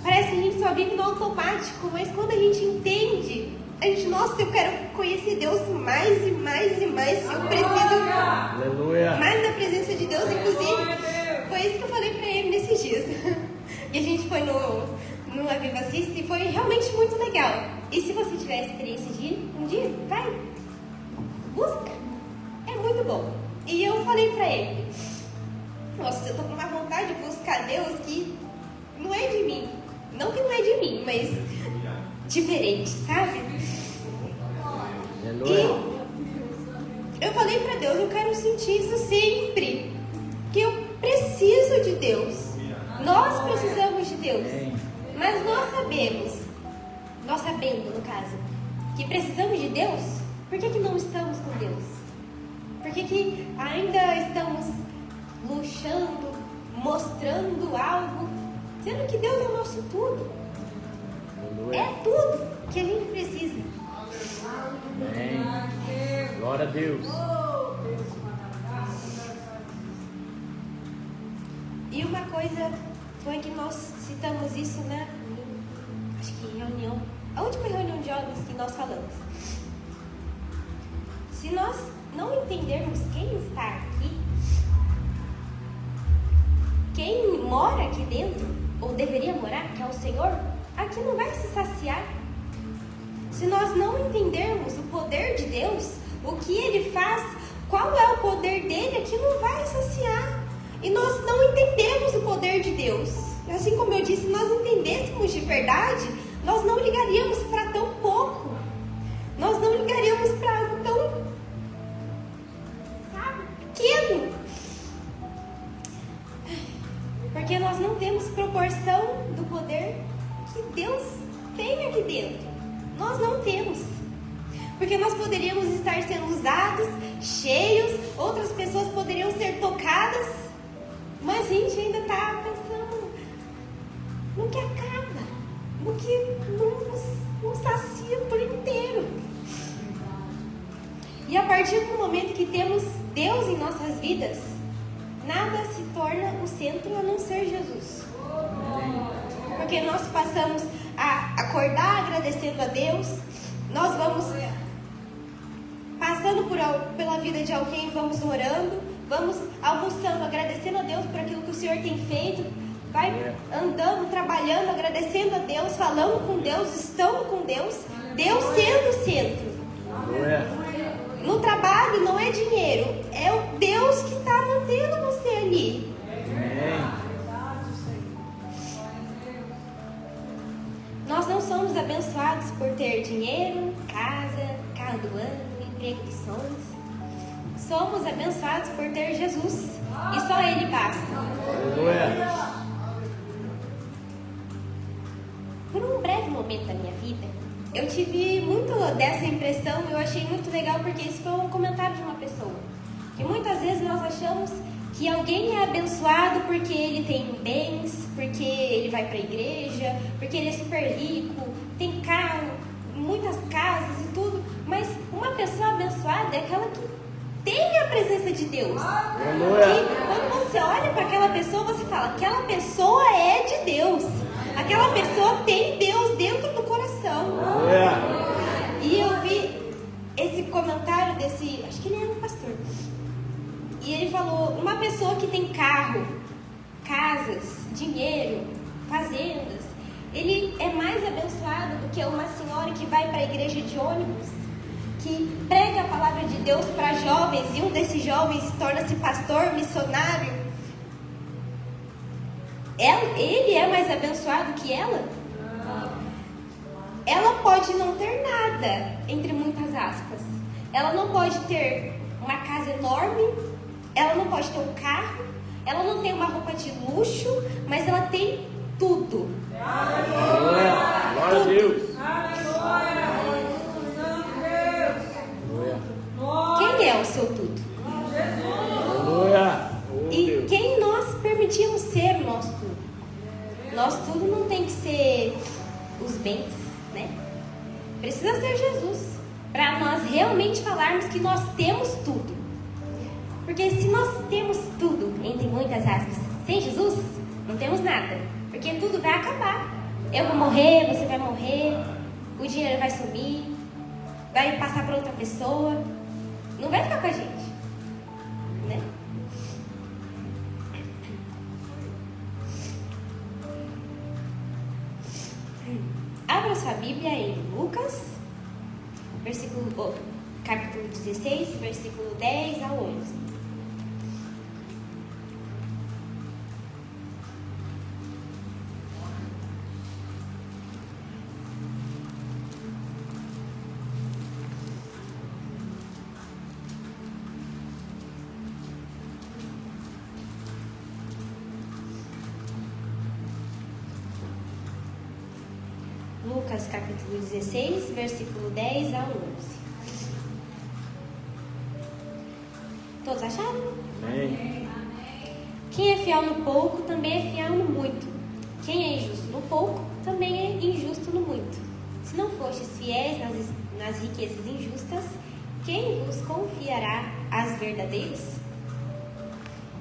Parece que a gente só vive no automático. Mas quando a gente entende, a gente, nossa, eu quero conhecer Deus mais e mais e mais. Eu preciso mais da presença de Deus. Inclusive, foi isso que eu falei pra ele nesses dias. E a gente foi no Aviva Assist e foi realmente muito legal. E se você tiver a experiência de ir um dia, vai, busca, é muito bom. E eu falei pra ele, nossa, eu tô com uma vontade de buscar Deus que não é de mim, não que não é de mim, mas diferente, sabe? E eu falei pra Deus, eu quero sentir isso sempre, que eu preciso de Deus, nós precisamos de Deus. Mas nós sabendo no caso, que precisamos de Deus, por que não estamos com Deus? Por que ainda estamos luxando, mostrando algo, sendo que Deus é o nosso tudo? É tudo que a gente precisa. Amém. Glória a Deus. coisa foi que nós citamos isso acho que reunião, a última reunião de jovens que nós falamos. Se nós não entendermos quem está aqui, quem mora aqui dentro, ou deveria morar, que é o Senhor, aqui não vai se saciar. Se nós não entendermos o poder de Deus, o que Ele faz, qual é o poder dele, aqui não vai saciar. E nós não entendemos o poder de Deus. Assim como eu disse, se nós entendêssemos de verdade, nós não ligaríamos para tão pouco. Nós não ligaríamos para algo tão, pequeno. Porque nós não temos proporção do poder que Deus tem aqui dentro. Nós não temos. Porque nós poderíamos estar sendo usados, cheios, outras pessoas poderiam ser tocadas, mas a gente ainda está pensando no que acaba, no que nos sacia por inteiro. E a partir do momento que temos Deus em nossas vidas, nada se torna o centro a não ser Jesus. Porque nós passamos a acordar agradecendo a Deus, nós vamos passando pela vida de alguém, vamos orando, vamos almoçando, agradecendo a Deus por aquilo que o Senhor tem feito, vai andando, trabalhando, agradecendo a Deus, falando com Deus, estando com Deus, Deus sendo o centro. No trabalho não é dinheiro, é o Deus que está mantendo você ali. Nós não somos abençoados por ter dinheiro, casa, carro do ano, emprego dos sonhos. Somos abençoados por ter Jesus. E só Ele basta. Por um breve momento da minha vida, eu tive muito dessa impressão e eu achei muito legal porque isso foi um comentário de uma pessoa. Que muitas vezes nós achamos que alguém é abençoado porque ele tem bens, porque ele vai para a igreja, porque ele é super rico, tem carro, muitas casas e tudo. Mas uma pessoa abençoada é aquela que tem a presença de Deus. E quando você olha para aquela pessoa, você fala, aquela pessoa é de Deus. Aquela pessoa tem Deus dentro do coração. E eu vi esse comentário desse, acho que ele era um pastor. E ele falou, uma pessoa que tem carro, casas, dinheiro, fazendas, ele é mais abençoado do que uma senhora que vai para a igreja de ônibus, que prega a palavra de Deus para jovens, e um desses jovens torna-se pastor, missionário. Ele é mais abençoado que ela? Ela pode não ter nada, entre muitas aspas. Ela não pode ter uma casa enorme, ela não pode ter um carro, ela não tem uma roupa de luxo, mas ela tem tudo. Glória a Deus. Quem é o seu tudo? E quem nós permitimos ser o nosso tudo? Nosso tudo não tem que ser os bens, né? Precisa ser Jesus, para nós realmente falarmos que nós temos tudo. Porque se nós temos tudo, entre muitas aspas, sem Jesus, não temos nada. Porque tudo vai acabar. Eu vou morrer, você vai morrer, o dinheiro vai sumir, vai passar para outra pessoa, não vai ficar com a gente, né? Abra sua Bíblia em Lucas, capítulo 16, versículo 10 ao 11. Lucas capítulo 16, versículo 10 a 11. Todos acharam? Amém. Quem é fiel no pouco, também é fiel no muito. Quem é injusto no pouco, também é injusto no muito. Se não fostes fiéis nas riquezas injustas, quem vos confiará as verdadeiras?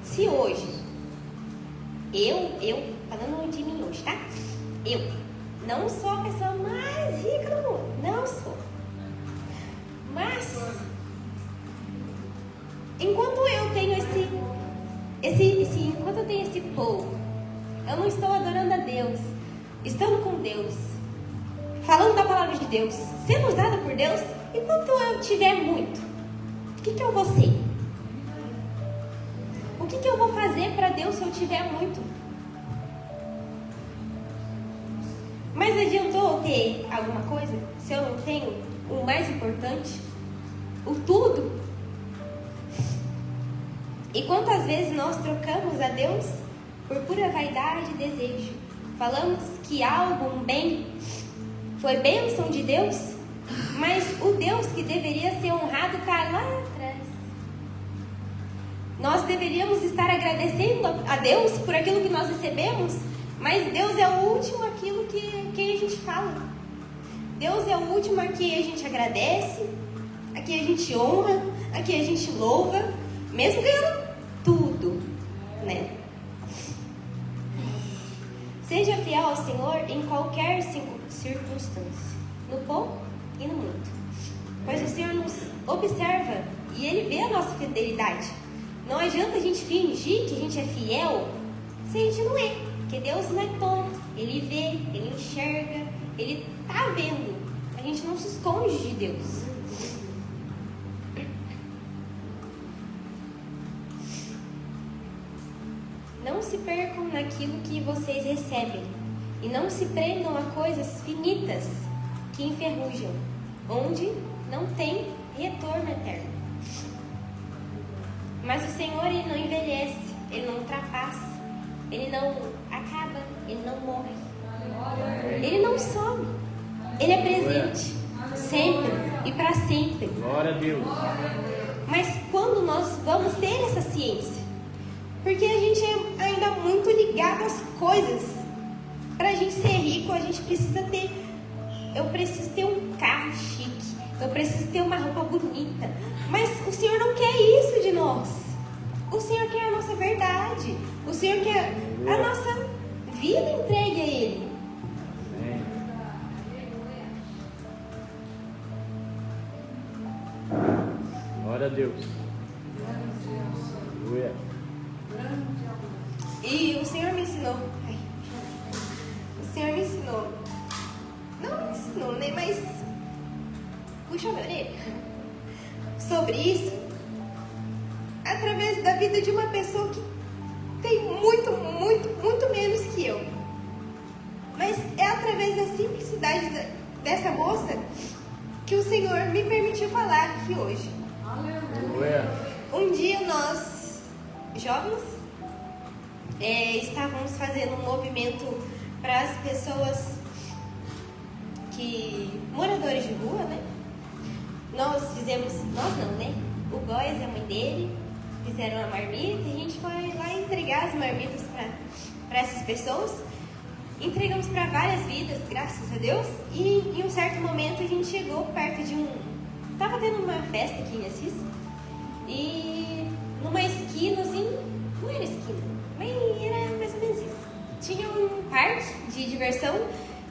Se hoje falando de mim hoje, tá? Eu não sou a pessoa mais rica do mundo, não sou. Mas, enquanto eu tenho enquanto eu tenho esse pouco, eu não estou adorando a Deus, estando com Deus, falando da palavra de Deus, sendo usada por Deus, enquanto eu tiver muito, o que eu vou ser? O que eu vou fazer para Deus se eu tiver muito? Mas adiantou ter alguma coisa se eu não tenho o mais importante? O tudo? E quantas vezes nós trocamos a Deus por pura vaidade e desejo? Falamos que algo, um bem, foi bênção de Deus, mas o Deus que deveria ser honrado está lá atrás. Nós deveríamos estar agradecendo a Deus por aquilo que nós recebemos, mas Deus é o último aquilo que a gente fala. Deus é o último a quem a gente agradece, a quem a gente honra, a quem a gente louva, mesmo ganhando tudo, né? Seja fiel ao Senhor em qualquer circunstância, no pouco e no muito, pois o Senhor nos observa e Ele vê a nossa fidelidade. Não adianta a gente fingir que a gente é fiel se a gente não é, porque Deus não é tonto, Ele vê, Ele enxerga, Ele está vendo. A gente não se esconde de Deus. Não se percam naquilo que vocês recebem e não se prendam a coisas finitas que enferrujam, onde não tem retorno eterno. Mas o Senhor, Ele não envelhece, Ele não ultrapassa, Ele não acaba, Ele não morre, Ele não some, Ele é presente, sempre e para sempre. Glória a Deus. Mas quando nós vamos ter essa ciência? Porque a gente é ainda muito ligado às coisas. Para a gente ser rico, a gente precisa ter... Eu preciso ter um carro chique, eu preciso ter uma roupa bonita. Mas o Senhor não quer isso de nós. O Senhor quer a nossa verdade. O Senhor quer a nossa vida entregue a Ele. Amém. Glória a Deus. Aleluia. E o Senhor me ensinou. O Senhor me ensinou. Não me ensinou, né? Mas puxa a orelha sobre isso através da vida de uma pessoa que tem muito, muito, muito menos que eu. Mas é através da simplicidade dessa moça que o Senhor me permitiu falar aqui hoje. Aleluia. Um dia nós, jovens, estávamos fazendo um movimento para as pessoas moradores de rua, né? Nós não, né? O Góes e a mãe dele fizeram a marmita e a gente foi lá entregar as marmitas para essas pessoas. Entregamos para várias vidas, graças a Deus. E em um certo momento a gente chegou perto de Tava tendo uma festa aqui em Assis. E numa esquina, assim, não era esquina, mas era mais ou menos isso. Tinha um parque de diversão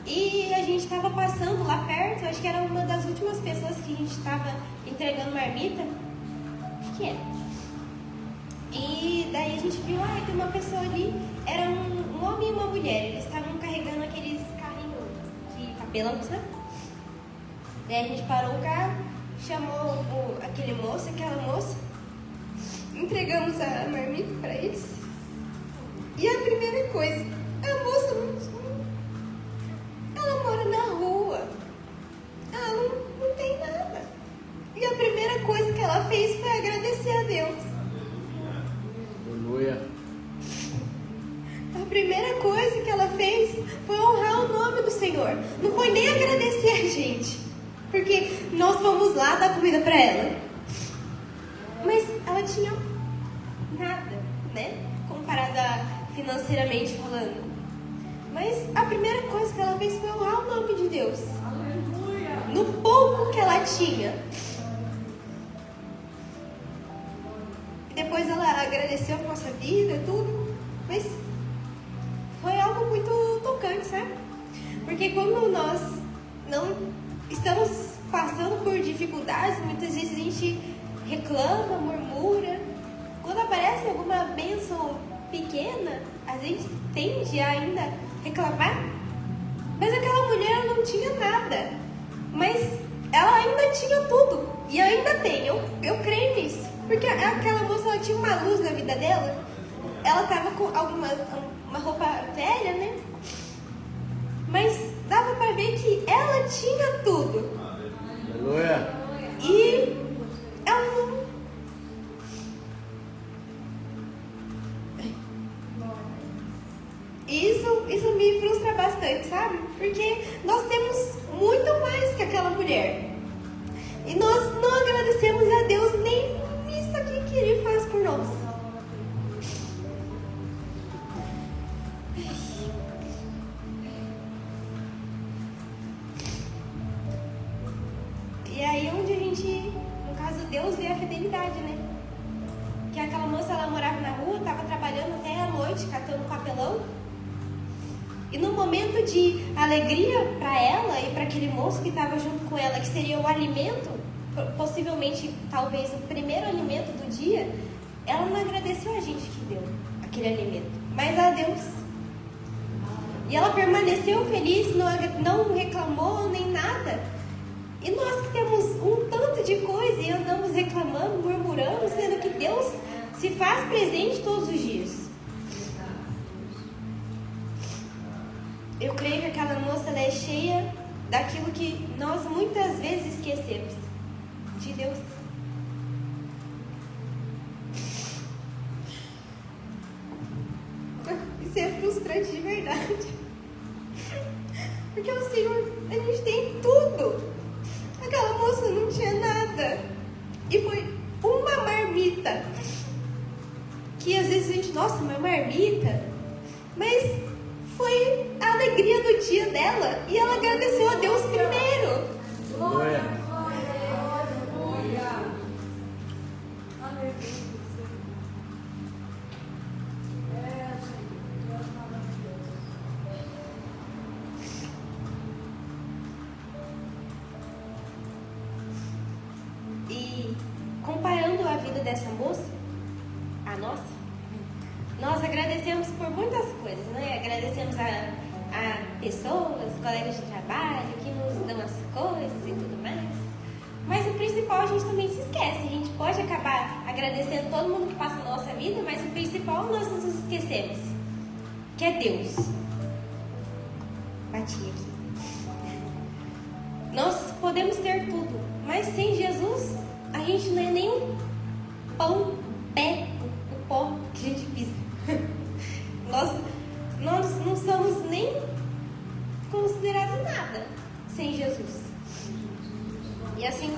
e a gente estava passando lá perto, acho que era uma das últimas pessoas que a gente estava entregando marmita. Acho que era. E daí a gente viu, tem uma pessoa ali, era um homem e uma mulher, eles estavam carregando aqueles carrinhos de papelão, sabe? Daí a gente parou o carro, chamou aquele moço, aquela moça, entregamos a marmita para eles. E a primeira coisa, a moça ela mora na rua, ela não tem nada. E a primeira coisa que ela fez foi agradecer a Deus. Aleluia. A primeira coisa que ela fez foi honrar o nome do Senhor. Não foi nem agradecer a gente, porque nós fomos lá dar comida para ela. Mas ela tinha nada, né? Comparada financeiramente falando. Mas a primeira coisa que ela fez foi honrar o nome de Deus. Aleluia. No pouco que ela tinha. Depois ela agradeceu a nossa vida, tudo. Mas muito tocante, sabe? Porque quando nós não estamos passando por dificuldades, muitas vezes a gente reclama, murmura. Quando aparece alguma bênção pequena, a gente tende a ainda reclamar. Mas aquela mulher ela não tinha nada, mas ela ainda tinha tudo. E ainda tem, eu creio nisso. Porque aquela moça ela tinha uma luz na vida dela. Ela estava com uma roupa velha, né? Mas dava para ver que ela tinha tudo. Aleluia. E ela não... Isso me frustra bastante, sabe? Porque nós temos muito mais que aquela mulher. E nós não agradecemos a Deus nem isso aqui que Ele faz por nós. E aí onde a gente, no caso Deus, vê a fidelidade, né? Que aquela moça, ela morava na rua, estava trabalhando até a noite, catando papelão. E no momento de alegria para ela e para aquele moço que estava junto com ela, que seria o alimento, possivelmente, talvez, o primeiro alimento do dia, ela não agradeceu a gente que deu aquele alimento, mas a Deus. E ela permaneceu feliz, não reclamou nem nada. E nós que temos um tanto de coisa e andamos reclamando, murmurando, sendo que Deus se faz presente todos os dias. Eu creio que aquela moça ela é cheia daquilo que nós muitas vezes esquecemos. De Deus. Isso é frustrante de verdade. Porque o Senhor, a gente tem tudo. Aquela moça não tinha nada. E foi uma marmita. Que às vezes a gente, nossa, uma marmita. Mas foi a alegria do dia dela. E ela agradeceu a Deus primeiro. Aleluia. E comparando a vida dessa moça, a nossa, nós agradecemos por muitas coisas, né? Agradecemos a pessoas, colegas de trabalho, que nos dão as coisas e tudo mais. Mas o principal a gente também se esquece. A gente pode acabar agradecendo todo mundo que passa na nossa vida, mas o principal nós nos esquecemos, que é Deus. Bati aqui. Nós podemos ter tudo, mas sem Jesus, a gente não é nem um pão, o pó que a gente pisa. Nós não somos nem considerados nada sem Jesus. E assim,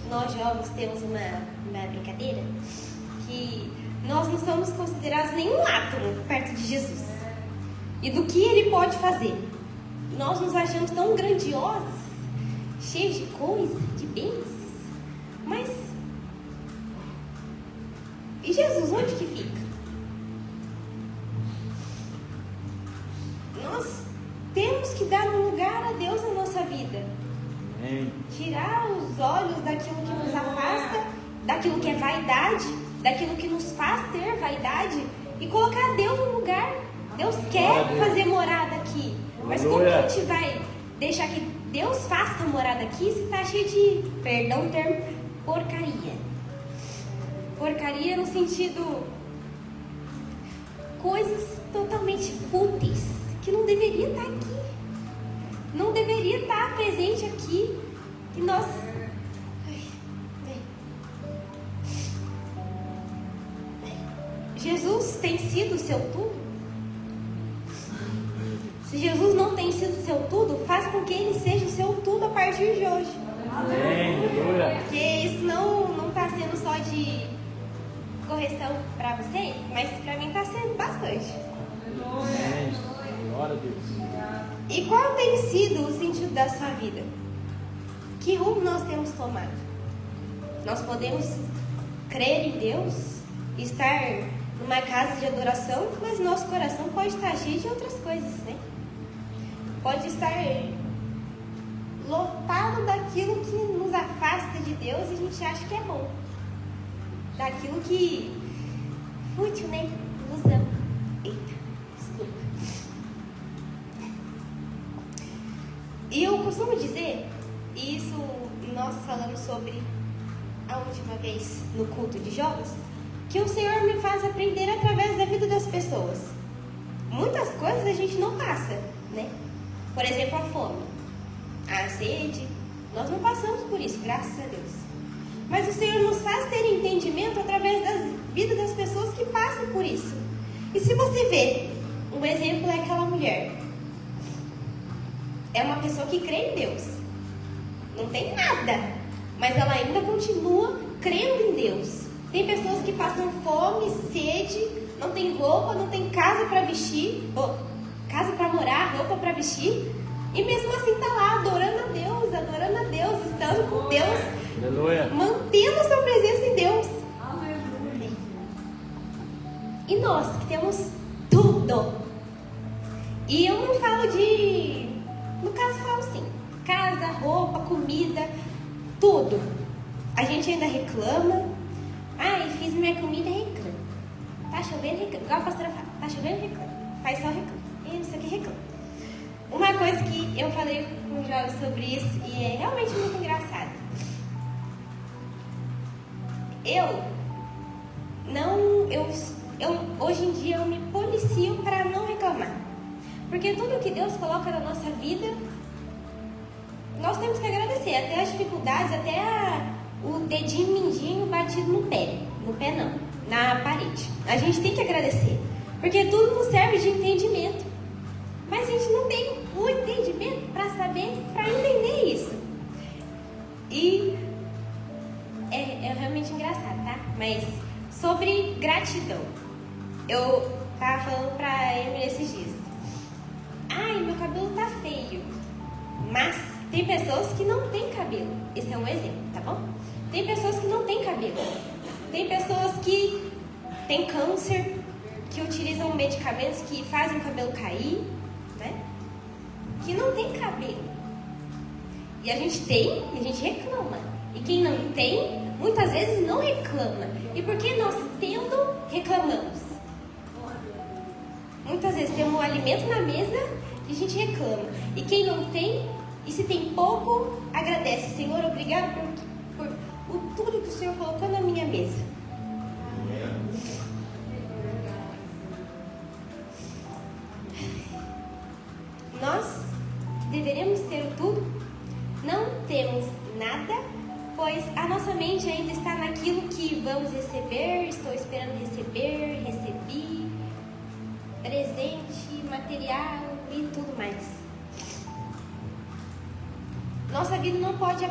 nós jovens temos uma brincadeira que nós não somos considerados nenhum átomo perto de Jesus e do que Ele pode fazer. Nós nos achamos tão grandiosos, cheios de coisa, de bênçãos, mas e Jesus, onde que fica? Nós temos que dar um lugar a Deus na nossa vida. Tirar os olhos daquilo que nos afasta, daquilo que é vaidade, daquilo que nos faz ter vaidade, e colocar Deus no lugar. Deus quer fazer morada aqui, mas como a gente vai deixar que Deus faça morada aqui se está cheio de, perdão o termo, porcaria? Porcaria no sentido, coisas totalmente fúteis, que não deveria estar aqui. Não deveria estar presente aqui. E nós... Jesus tem sido o seu tudo? Se Jesus não tem sido o seu tudo, faz com que Ele seja o seu tudo a partir de hoje. Porque isso não está sendo só de correção para você, mas para mim está sendo bastante. Glória a Deus. E qual tem sido o sentido da sua vida? Que rumo nós temos tomado? Nós podemos crer em Deus, estar numa casa de adoração, mas nosso coração pode estar cheio de outras coisas, né? Pode estar lotado daquilo que nos afasta de Deus e a gente acha que é bom. Daquilo que... fútil, né? Ilusão. Eita, desculpa. E eu costumo dizer, e isso nós falamos sobre a última vez no culto de jovens, que o Senhor me faz aprender através da vida das pessoas. Muitas coisas a gente não passa, né? Por exemplo, a fome, a sede, nós não passamos por isso, graças a Deus. Mas o Senhor nos faz ter entendimento através da vida das pessoas que passam por isso. E se você vê, um exemplo é aquela mulher. É uma pessoa que crê em Deus. Não tem nada, mas ela ainda continua crendo em Deus. Tem pessoas que passam fome, sede, não tem roupa, não tem casa para vestir, casa para morar, roupa para vestir, e mesmo assim está lá adorando a Deus, estando com Deus, Aleluia. mantendo a sua presença em Deus. Aleluia. E nós que temos tudo. E eu não falo de... No caso, falo assim: casa, roupa, comida, tudo. A gente ainda reclama. Ai, fiz minha comida e reclama. Tá chovendo, reclama. Igual a pastora fala: tá chovendo, reclama. Faz sol, reclama. E isso aqui, reclama. Uma coisa que eu falei com o Jorge sobre isso, e é realmente muito engraçado. Hoje em dia eu me policio para não reclamar. Porque tudo que Deus coloca na nossa vida, nós temos que agradecer. Até as dificuldades, até o dedinho mindinho batido no pé. No pé não, na parede. A gente tem que agradecer. Porque tudo nos serve de entendimento. Mas a gente não tem o entendimento para saber, para entender isso. E é realmente engraçado, tá? Mas sobre gratidão. Eu tava falando pra Emily esses dias. Ai, meu cabelo tá feio. Mas tem pessoas que não têm cabelo. Esse é um exemplo, tá bom? Tem pessoas que não têm cabelo. Tem pessoas que têm câncer, que utilizam medicamentos que fazem o cabelo cair, né? Que não tem cabelo. E a gente tem, e a gente reclama. E quem não tem, muitas vezes não reclama. E porque nós tendo, reclamamos. Muitas vezes temos um alimento na mesa e a gente reclama. E quem não tem, e se tem pouco, agradece. Senhor, obrigado por tudo que o Senhor colocou na minha mesa. Nós deveremos ter tudo, não temos nada, pois a nossa mente ainda está naquilo que vamos receber, estou esperando receber, recebi, presente, material e tudo mais. Nossa vida não pode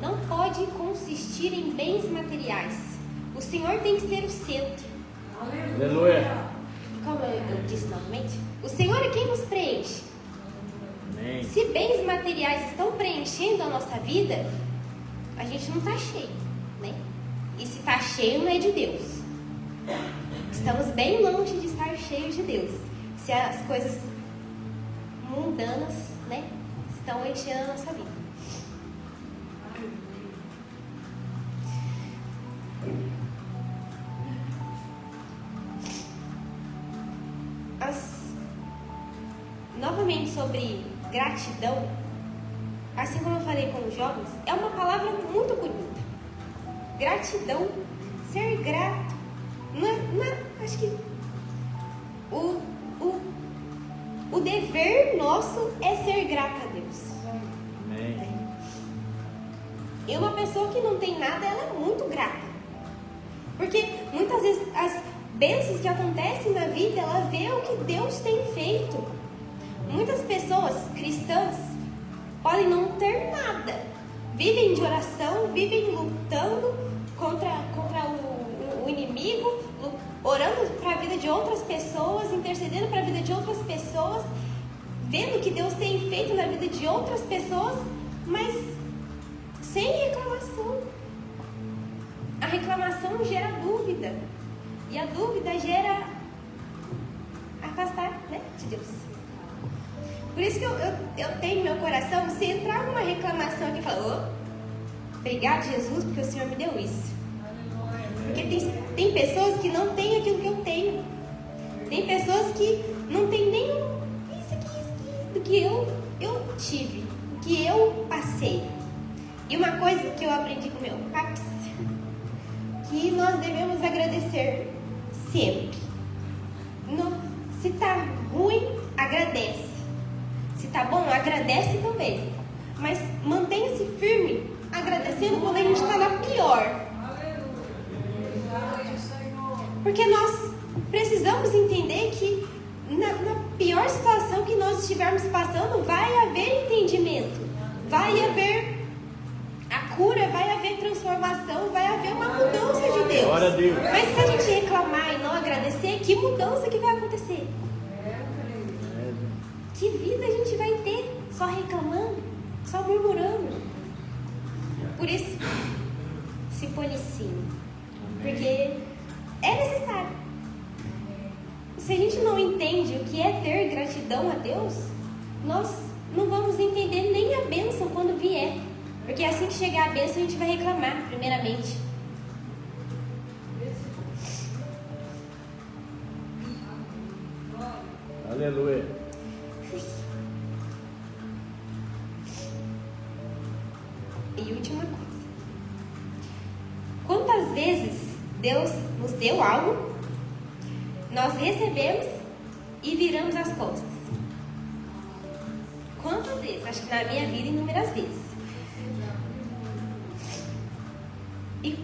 não pode consistir em bens materiais. O Senhor tem que ser o centro. Aleluia. Como eu disse novamente, o Senhor é quem nos preenche. Amém. Se bens materiais estão preenchendo a nossa vida, a gente não está cheio, né? E se está cheio, não é de Deus. Estamos bem longe de estar cheios de Deus. Se as coisas mundanas, né, estão enchendo a nossa vida. Novamente sobre gratidão, assim como eu falei com os jovens, é uma palavra muito bonita. Gratidão, ser grato, acho que o dever nosso é ser grato a Deus. Amém. E uma pessoa que não tem nada, ela é muito grata. Porque muitas vezes as bênçãos que acontecem na vida, ela vê o que Deus tem feito. Muitas pessoas cristãs podem não ter nada, vivem de oração, vivem lutando contra o inimigo, orando para a vida de outras pessoas, intercedendo para a vida de outras pessoas, vendo o que Deus tem feito na vida de outras pessoas, mas sem reclamação. A reclamação gera dúvida. E a dúvida gera afastar, né, de Deus. Por isso que eu tenho no meu coração, se entrar numa reclamação aqui e falar, obrigado, Jesus, porque o Senhor me deu isso. Porque tem pessoas que não têm aquilo que eu tenho. Tem pessoas que não têm nem isso aqui, do que eu tive, do que eu passei. E uma coisa que eu aprendi com meu paps, que nós devemos agradecer sempre. Se tá ruim, agradece. Se tá bom, agradece também. Mas mantenha-se firme, agradecendo quando a gente está na pior. Porque nós precisamos entender que na pior situação que nós estivermos passando, vai haver entendimento, vai haver a cura, vai haver transformação, vai haver uma mudança de Deus. Glória a Deus. Mas se a gente reclamar e não agradecer, que mudança que vai acontecer? Que vida a gente vai ter só reclamando, só murmurando? Por isso, se policie, porque é necessário. Se a gente não entende o que é ter gratidão a Deus, nós não vamos entender nem a bênção quando vier. Porque assim que chegar a bênção, a gente vai reclamar, primeiramente. Aleluia. E última coisa. Quantas vezes Deus nos deu algo, nós recebemos e viramos as costas? Quantas vezes? Acho que na minha vida, inúmeras vezes. E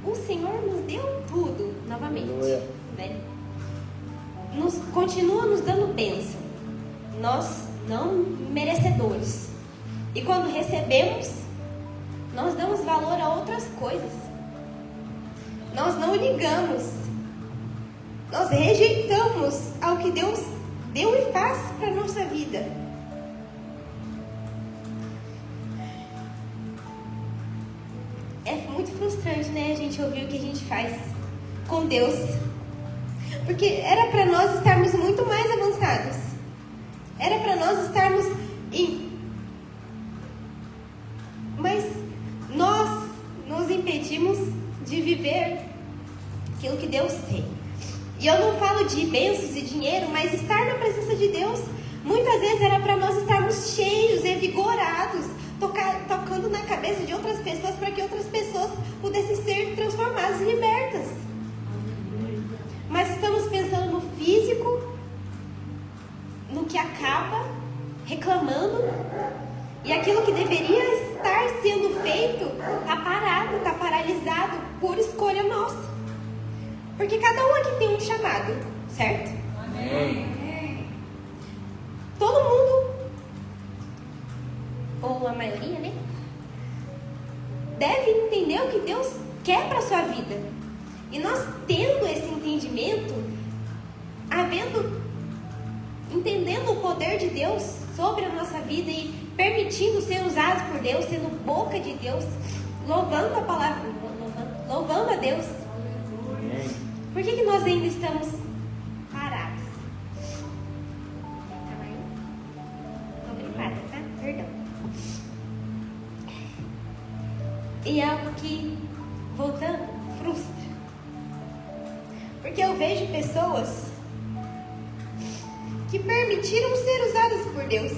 o Senhor nos deu tudo novamente, né? Continua nos dando bênção. Nós não merecedores. E quando recebemos, nós damos valor a outras coisas. Nós não ligamos. Nós rejeitamos ao que Deus deu e faz para a nossa vida. É muito frustrante, né, a gente ouvir o que a gente faz com Deus. Porque era para nós estarmos muito mais avançados. Era para nós estarmos Mas nós nos impedimos de viver aquilo que Deus tem. E eu não falo de bênçãos e dinheiro, mas estar na presença de Deus, muitas vezes era para nós estarmos cheios, revigorados, tocando na cabeça de outras pessoas, para que outras pessoas pudessem ser transformadas e libertas. Mas estamos pensando no físico, no que acaba, reclamando, e aquilo que deveria estar sendo feito está parado, está paralisado por escolha nossa. Porque cada um aqui tem um chamado, certo? Amém. Todo mundo, ou a maioria, né? Deve entender o que Deus quer para a sua vida. E nós tendo esse entendimento, entendendo o poder de Deus sobre a nossa vida e permitindo ser usados por Deus, sendo boca de Deus, louvando a palavra, louvando a Deus. Por que nós ainda estamos parados? Calma aí. Tô gripada, tá? Perdão. E é algo que, voltando, frustra. Porque eu vejo pessoas que permitiram ser usadas por Deus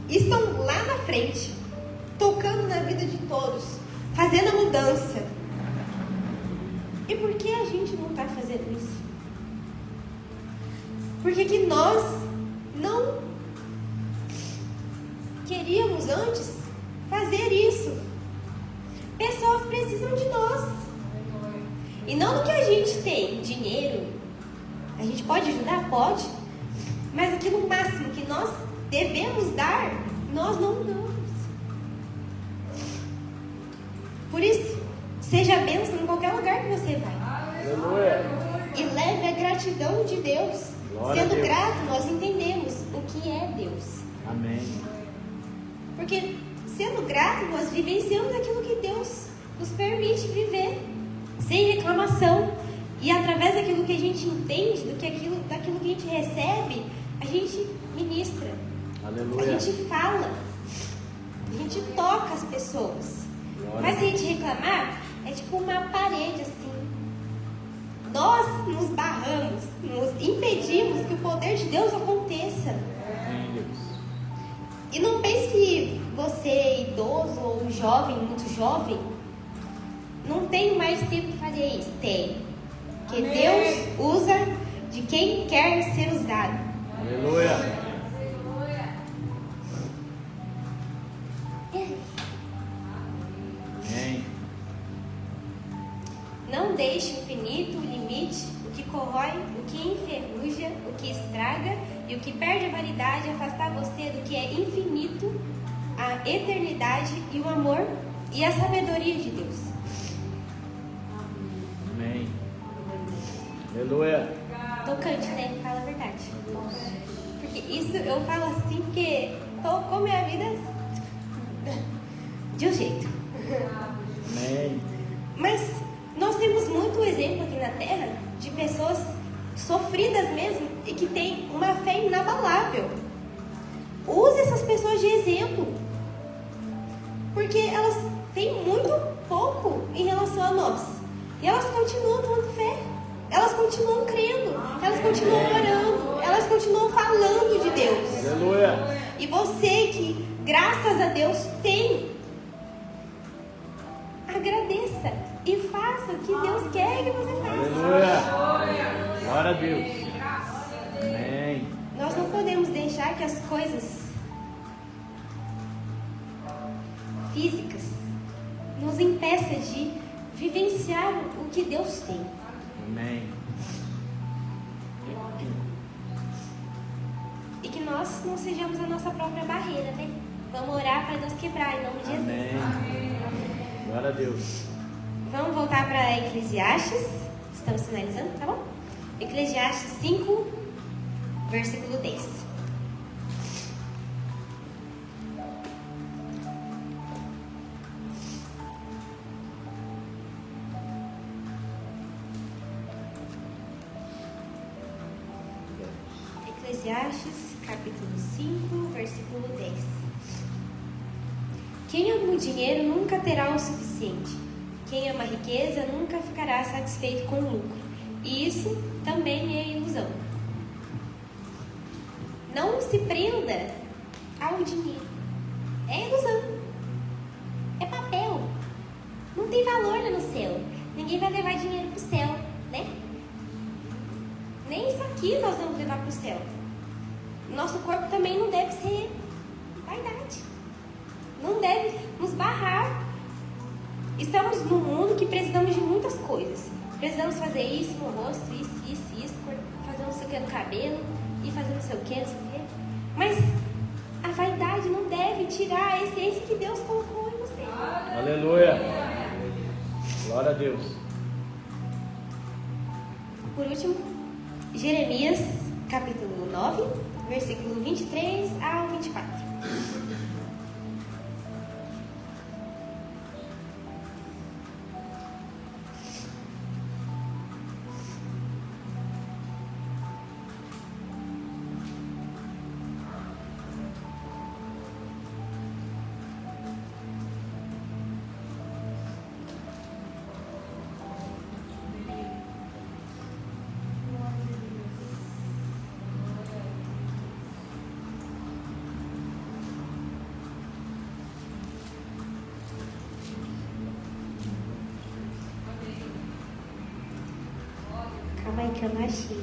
e estão lá na frente, tocando na vida de todos, fazendo a mudança. E por que a gente não está fazendo isso? Por que nós não queríamos antes fazer isso? Pessoas precisam de nós. E não do que a gente tem, dinheiro. A gente pode ajudar? Pode. Mas aquilo máximo que nós devemos dar, nós não damos. Por isso, seja bênção em qualquer lugar que você vai. Aleluia. E leve a gratidão de Deus. Glória Sendo a Deus. grato, nós entendemos o que é Deus. Amém. Porque sendo grato, nós vivenciamos aquilo que Deus nos permite viver. Sem reclamação. E através daquilo que a gente entende, daquilo que a gente recebe, a gente ministra. Aleluia. A gente fala. A gente toca as pessoas. Glória. Mas se a gente reclamar, é tipo uma parede assim. Nós nos barramos, nos impedimos que o poder de Deus aconteça. Amém, Deus. E não pense que você, idoso ou jovem, muito jovem, não tem mais tempo de fazer isso. Tem. Porque Amém. Deus usa de quem quer ser usado. Aleluia. Amém. Não deixe o infinito, o limite, o que corrói, o que enferruja, o que estraga e o que perde a validade afastar você do que é infinito, a eternidade e o amor e a sabedoria de Deus. Amém. Aleluia. Tocante, né? Fala a verdade. Porque isso eu falo assim porque tocou minha vida de um jeito. Amém. Mas nós temos muito exemplo aqui na Terra de pessoas sofridas mesmo e que têm uma fé inabalável. Use essas pessoas de exemplo, porque elas têm muito pouco em relação a nós. E elas continuam tendo fé, elas continuam crendo, elas continuam orando, elas continuam falando de Deus. Aleluia. E você que, graças a Deus, tem, agradeça e faça o que Deus quer que você faça. Aleluia. Glória a Deus. Amém. Nós não podemos deixar que as coisas físicas nos impeçam de vivenciar o que Deus tem. Amém. E que nós não sejamos a nossa própria barreira, né? Vamos orar para Deus quebrar em nome de Jesus. Amém. Glória a Deus. Vamos voltar para Eclesiastes. Estamos finalizando, tá bom? Eclesiastes 5, versículo 10. Eclesiastes, capítulo 5, versículo 10. Quem ama o dinheiro nunca terá o suficiente. Quem ama a riqueza nunca ficará satisfeito com o lucro. E isso também é ilusão. Não se prenda ao dinheiro. É ilusão. É papel. Não tem valor lá no céu. Ninguém vai levar dinheiro para o céu, né? Nem isso aqui nós vamos levar para o céu. Nosso corpo também não deve ser vaidade. Não deve nos barrar. Estamos num mundo que precisamos de muitas coisas. Precisamos fazer isso no rosto, isso, fazer não sei o que no cabelo, e fazer não sei o que, não sei o que. Mas a vaidade não deve tirar a essência que Deus colocou em você. Aleluia. Glória a Deus. Por último, Jeremias, capítulo 9, versículo 23 ao 24. Calma aí que eu não achei.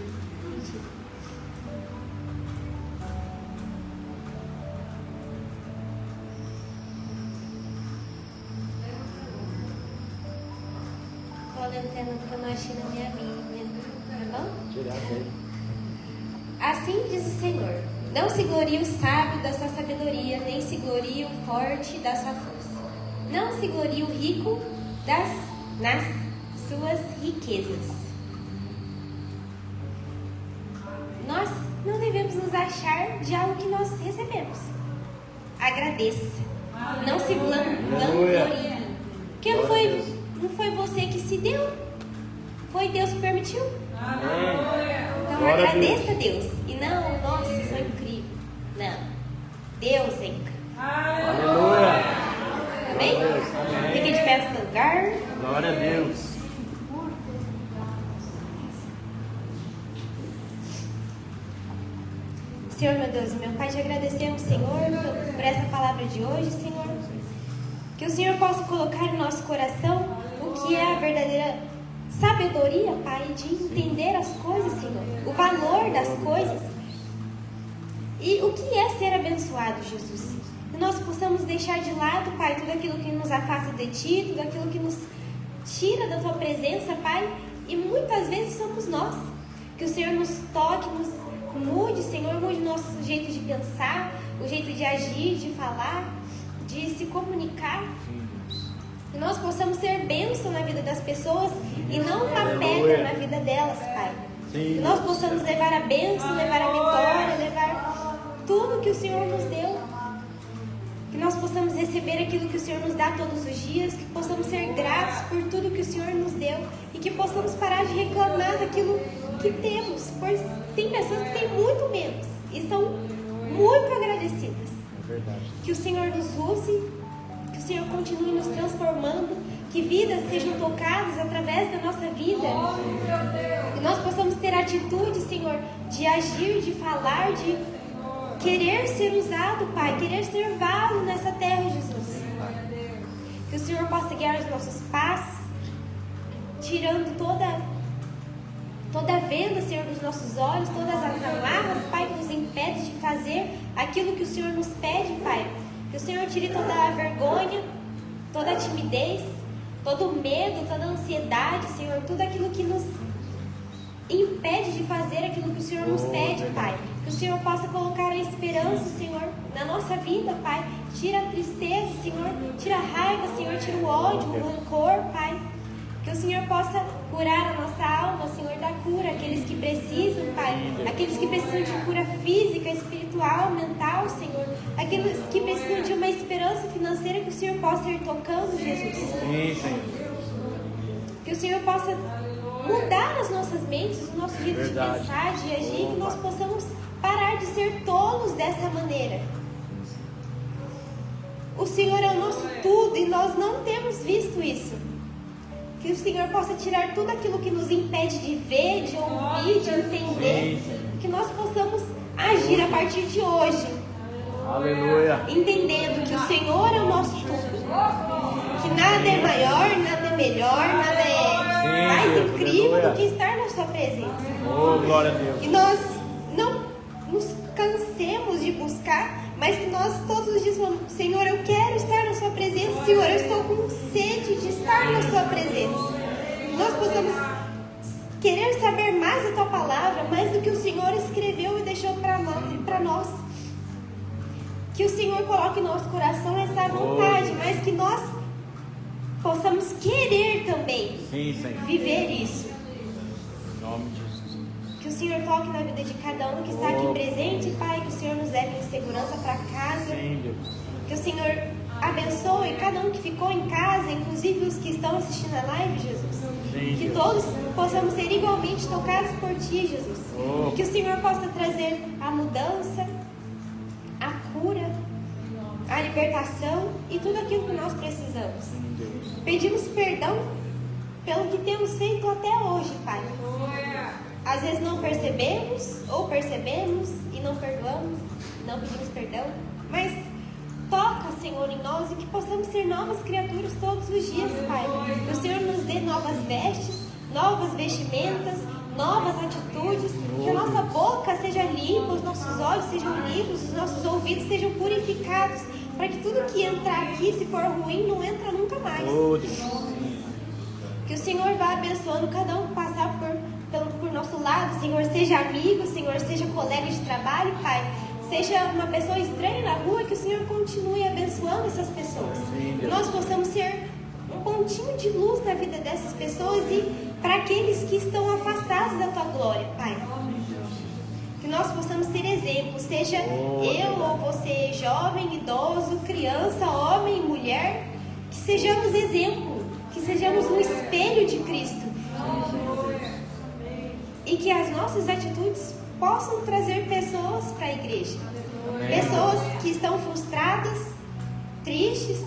Tô olhando porque eu não achei na minha Bíblia. Tá bom? Tirar dele. Assim diz o Senhor: não se glorie o sábio da sua sabedoria, nem se glorie o forte da sua força. Não se glorie o rico nas suas riquezas. Nós não devemos nos achar de algo que nós recebemos. Agradeça. Não se vanglorie. Porque não foi você que se deu. Foi Deus que permitiu. Então Glória a agradeça a Deus. E não, nossa, eu sou incrível. Não. Deus é incrível. Aleluia. Amém? Fique de pé no seu lugar. Glória a Deus. Senhor, meu Deus e meu Pai, te agradecemos, Senhor, por essa palavra de hoje, Senhor. Que o Senhor possa colocar em nosso coração o que é a verdadeira sabedoria, Pai, de entender as coisas, Senhor. O valor das coisas. E o que é ser abençoado, Jesus. Que nós possamos deixar de lado, Pai, tudo aquilo que nos afasta de Ti, tudo aquilo que nos tira da Tua presença, Pai. E muitas vezes somos nós. Que o Senhor nos toque, nos mude, Senhor, mude o nosso jeito de pensar, o jeito de agir, de falar, de se comunicar. Que nós possamos ser bênção na vida das pessoas e não uma pedra na vida delas, Pai. Que nós possamos levar a bênção, levar a vitória, levar tudo que o Senhor nos deu. Que nós possamos receber aquilo que o Senhor nos dá todos os dias, que possamos ser gratos por tudo que o Senhor nos deu e que possamos parar de reclamar daquilo que temos, pois tem pessoas que têm muito menos e são muito agradecidas. É verdade. Que o Senhor nos use, que o Senhor continue nos transformando, que vidas sejam tocadas através da nossa vida, que nós possamos ter atitude, Senhor, de agir, de falar, de querer ser usado, Pai, querer ser vaso nessa terra, Jesus. Que o Senhor possa guiar os nossos passos, tirando toda a venda, Senhor, dos nossos olhos, todas as amarras, Pai, que nos impede de fazer aquilo que o Senhor nos pede, Pai. Que o Senhor tire toda a vergonha, toda a timidez, todo o medo, toda a ansiedade, Senhor, tudo aquilo que nos impede de fazer aquilo que o Senhor nos pede, Pai. Que o Senhor possa colocar a esperança, Senhor, na nossa vida, Pai. Tira a tristeza, Senhor, tira a raiva, Senhor, tira o ódio, o rancor, Pai. Que o Senhor possa curar a nossa alma, Senhor, da cura, aqueles que precisam, Pai. Aqueles que precisam de cura física, espiritual, mental, Senhor. Aqueles que precisam de uma esperança financeira, que o Senhor possa ir tocando, Jesus. Sim, Senhor. Que o Senhor possa mudar as nossas mentes, o nosso jeito de pensar, de agir, que nós possamos parar de ser tolos dessa maneira. O Senhor é o nosso tudo e nós não temos visto isso. Que o Senhor possa tirar tudo aquilo que nos impede de ver, de ouvir, de entender. Que nós possamos agir a partir de hoje. Aleluia. Entendendo que o Senhor é o nosso tudo. Que nada é maior, nada é melhor, nada é mais incrível do que estar na sua presença. Oh, glória a Deus. Que nós não nos cansemos de buscar, mas que nós todos os dias falamos: Senhor, eu quero estar na sua presença. Senhor, eu estou com sede de estar na sua presença. Que nós possamos querer saber mais da tua palavra, mais do que o Senhor escreveu e deixou para nós. Que o Senhor coloque em nosso coração essa vontade, mas que nós possamos querer também viver isso. Em nome de Jesus. Que o Senhor toque na vida de cada um que está aqui presente, Pai. Que o Senhor nos leve em segurança para casa. Sim, Deus. Que o Senhor abençoe cada um que ficou em casa, inclusive os que estão assistindo a live, Jesus. Sim, Que Deus. todos possamos ser igualmente tocados por Ti, Jesus. Oh. Que o Senhor possa trazer a mudança, a cura, a libertação e tudo aquilo que nós precisamos. Sim, Deus. Pedimos perdão pelo que temos feito até hoje, Pai. Às vezes não percebemos, ou percebemos e não perdoamos, não pedimos perdão. Mas toca, Senhor, em nós e que possamos ser novas criaturas todos os dias, Pai. Que o Senhor nos dê novas vestes, novas vestimentas, novas atitudes. Que a nossa boca seja limpa, os nossos olhos sejam limpos, os nossos ouvidos sejam purificados. Para que tudo que entrar aqui, se for ruim, não entra nunca mais. Oh, Deus. Que o Senhor vá abençoando cada um que passar por nosso lado, Senhor, seja amigo, Senhor, seja colega de trabalho, Pai, seja uma pessoa estranha na rua, que o Senhor continue abençoando essas pessoas. Que nós possamos ser um pontinho de luz na vida dessas pessoas e para aqueles que estão afastados da Tua glória, Pai. Que nós possamos ser exemplo, seja eu ou você, jovem, idoso, criança, homem, mulher, que sejamos exemplo, que sejamos um espelho de Cristo. E que as nossas atitudes possam trazer pessoas para a igreja. Pessoas que estão frustradas, tristes,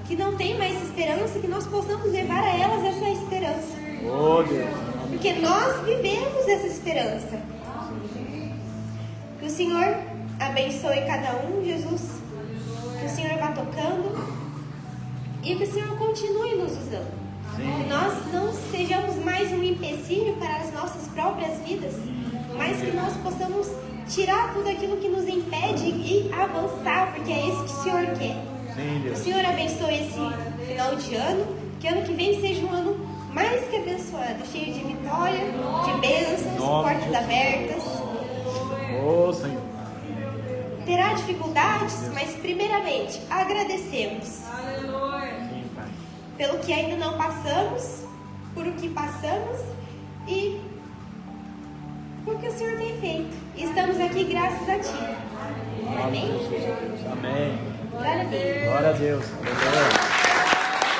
que não têm mais esperança, que nós possamos levar a elas essa esperança. Oh, Deus. Porque nós vivemos essa esperança. Que o Senhor abençoe cada um, Jesus. Que o Senhor vá tocando. E que o Senhor continue nos usando. Que nós não sejamos mais um empecilho para as nossas próprias vidas, mas que nós possamos tirar tudo aquilo que nos impede e avançar, porque é isso que o Senhor quer. Que o Senhor abençoe esse final de ano, que ano que vem seja um ano mais que abençoado, cheio de vitória, de bênçãos, portas abertas. Oh, Senhor. Terá dificuldades, mas primeiramente agradecemos pelo que ainda não passamos, por o que passamos e por que o Senhor tem feito. E estamos aqui graças a Ti. Amém? Amém. Glória a Deus. Glória a Deus. Aleluia.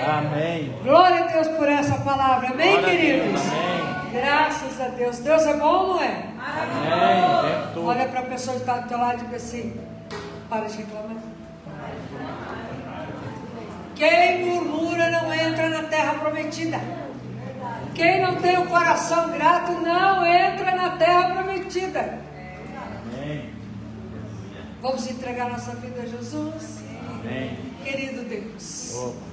Amém. Glória a Deus por essa palavra. Amém, Glória a queridos? Deus, amém. Graças a Deus. Deus é bom, não é? Amém. O tempo todo. Olha para a pessoa que está do teu lado e diga assim: para de reclamar. Quem murmura não entra na terra prometida. Quem não tem o coração grato não entra na terra prometida. Amém. Vamos entregar nossa vida a Jesus. Amém. Querido Deus. Oh.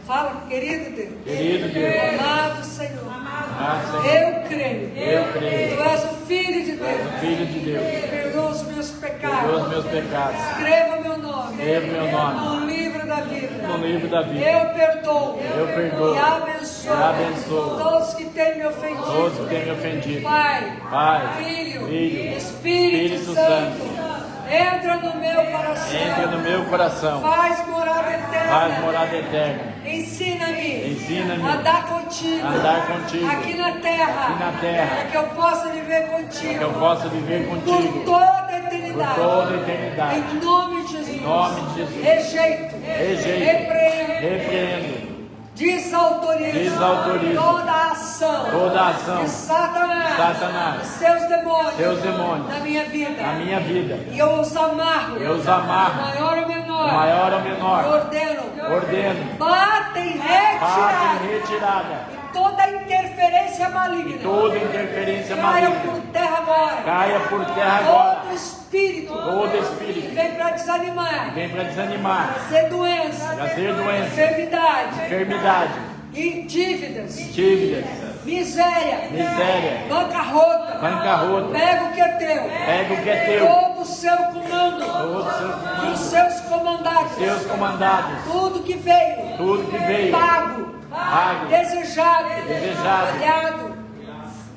Fala, querido Deus. Querido Deus. Amado Senhor. Amado Senhor. Eu creio. Eu creio. Tu és o Filho de Tu és Deus. o Filho de Deus. Perdoa os meus Perdoa pecados. os meus pecados. Escreva meu nome. Escreva meu nome no livro da vida. no livro da vida. Eu perdoo. Eu perdoo. E abençoo. E abençoo. Todos que têm me ofendido. Todos que têm me ofendido. Pai. Pai. Filho. Filho. Espírito Santo. Entra no meu coração. Entra no meu coração. Faz morada eterna. Faz morada eterna. Ensina-me. Ensina-me a andar contigo. andar contigo. Aqui na terra. Aqui na terra. Para que eu possa viver contigo. Que eu possa viver Por contigo toda a por eternidade. toda a eternidade. Em nome de Jesus. Em nome de Jesus. Rejeito. Rejeito. Repreendo. Repreendo. Desautorizo. Desautorizo. Toda a ação. Toda a ação. De Satanás. Satanás. E seus demônios. Seus demônios. Na minha vida. Na minha vida. E eu os amarro. Eu os amarro. Maior ou menor. Maior ou menor. Ordeno. Ordeno. Batem Bata retirada. em retirada. E toda interferência maligna. Toda interferência Caia maligna. por terra agora. Caia por terra agora. Todo espírito. Todo Que espírito vem para desanimar. vem para desanimar, Trazer doença. trazer doença, Enfermidade. enfermidade, E dívidas. dívidas, Miséria. miséria, Bancarrota. bancarrota. Pega o que é teu. Pega o que é teu, Todo o seu comando. todos os seus E os comandos, seus comandados. seus comandados, Tudo que veio. tudo que veio, Pago. pago, Desejado. desejado,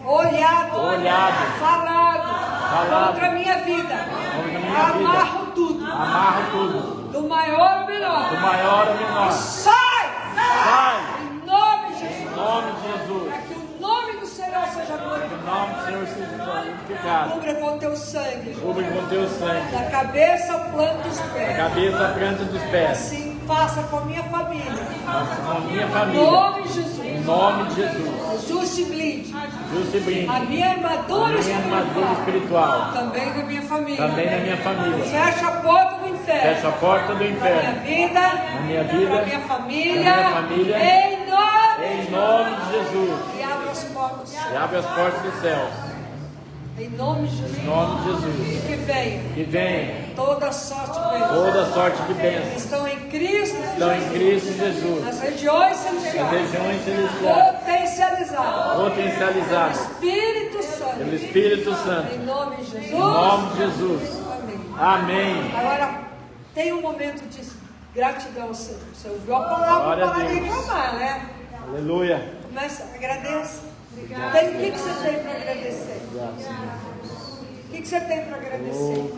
Olhado. olhado, Falado. Contra a minha vida. contra a minha vida. Amarro tudo. Amarro tudo, Do maior ao do menor. maior ao menor. Sai. Sai, Em nome de Jesus. em nome de Jesus, Para que o nome do Senhor seja que o glorificado. nome do Senhor seja glorificado. Cubra com teu sangue. Cubra com teu sangue, Da cabeça ao plano dos a pés. cabeça, a planta dos pés, Assim faça com a minha família. com a minha Em família, nome de Jesus. em nome de Jesus. Jesus te blinde. Justo e brinde. A minha armadura Minha armadura espiritual. Também da minha família. Também na minha família. Fecha a porta do inferno. Fecha a porta do Na minha inferno. vida. Na minha vida. Na minha família. Na minha família. Em nome. Em nome de Jesus. E abre as portas. E abre as portas dos céus. Em nome de Jesus. Em nome de Jesus. Que venha Que venha toda sorte de bênçãos. toda sorte de bênçãos. Estão em Cristo. Estão em Cristo Jesus. Nas regiões Nas celestiais. regiões celestiais. Potencializadas. Potencializadas Espírito Santo. pelo Espírito Santo. Em nome de Jesus. Em nome de Jesus. Amém. Amém. Agora, tem um momento de gratidão ao Senhor. Você ouviu a palavra Glória a para Deus. reclamar, né? Aleluia. Começa, agradeça. Tem, o que você tem para agradecer? O que você tem para agradecer?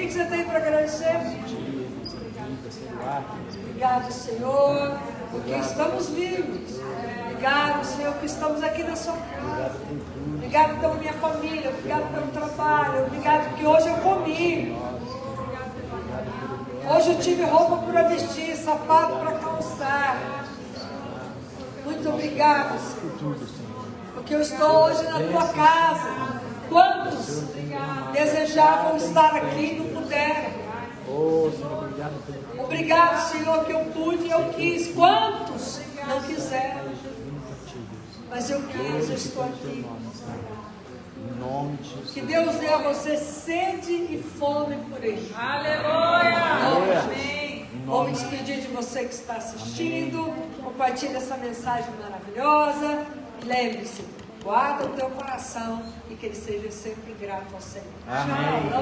que você tem para agradecer? Obrigado, Senhor, porque estamos vivos. Obrigado, Senhor, que estamos aqui na sua casa. Obrigado pela minha família, obrigado pelo trabalho, obrigado que hoje eu comi. Hoje eu tive roupa para vestir, sapato para calçar. Muito obrigado, Senhor, porque eu estou hoje na tua casa. Quantos desejavam estar aqui e não puderam? Obrigado, Senhor, que eu pude e eu quis. Quantos não quiseram? Mas eu quis, eu estou aqui. Que Deus dê a você sede e fome por Ele. Aleluia! Amém. Vou me despedir de você que está assistindo. Compartilhe essa mensagem maravilhosa. E lembre-se, guarda o teu coração e que ele seja sempre grato ao Senhor. Amém. Tchau.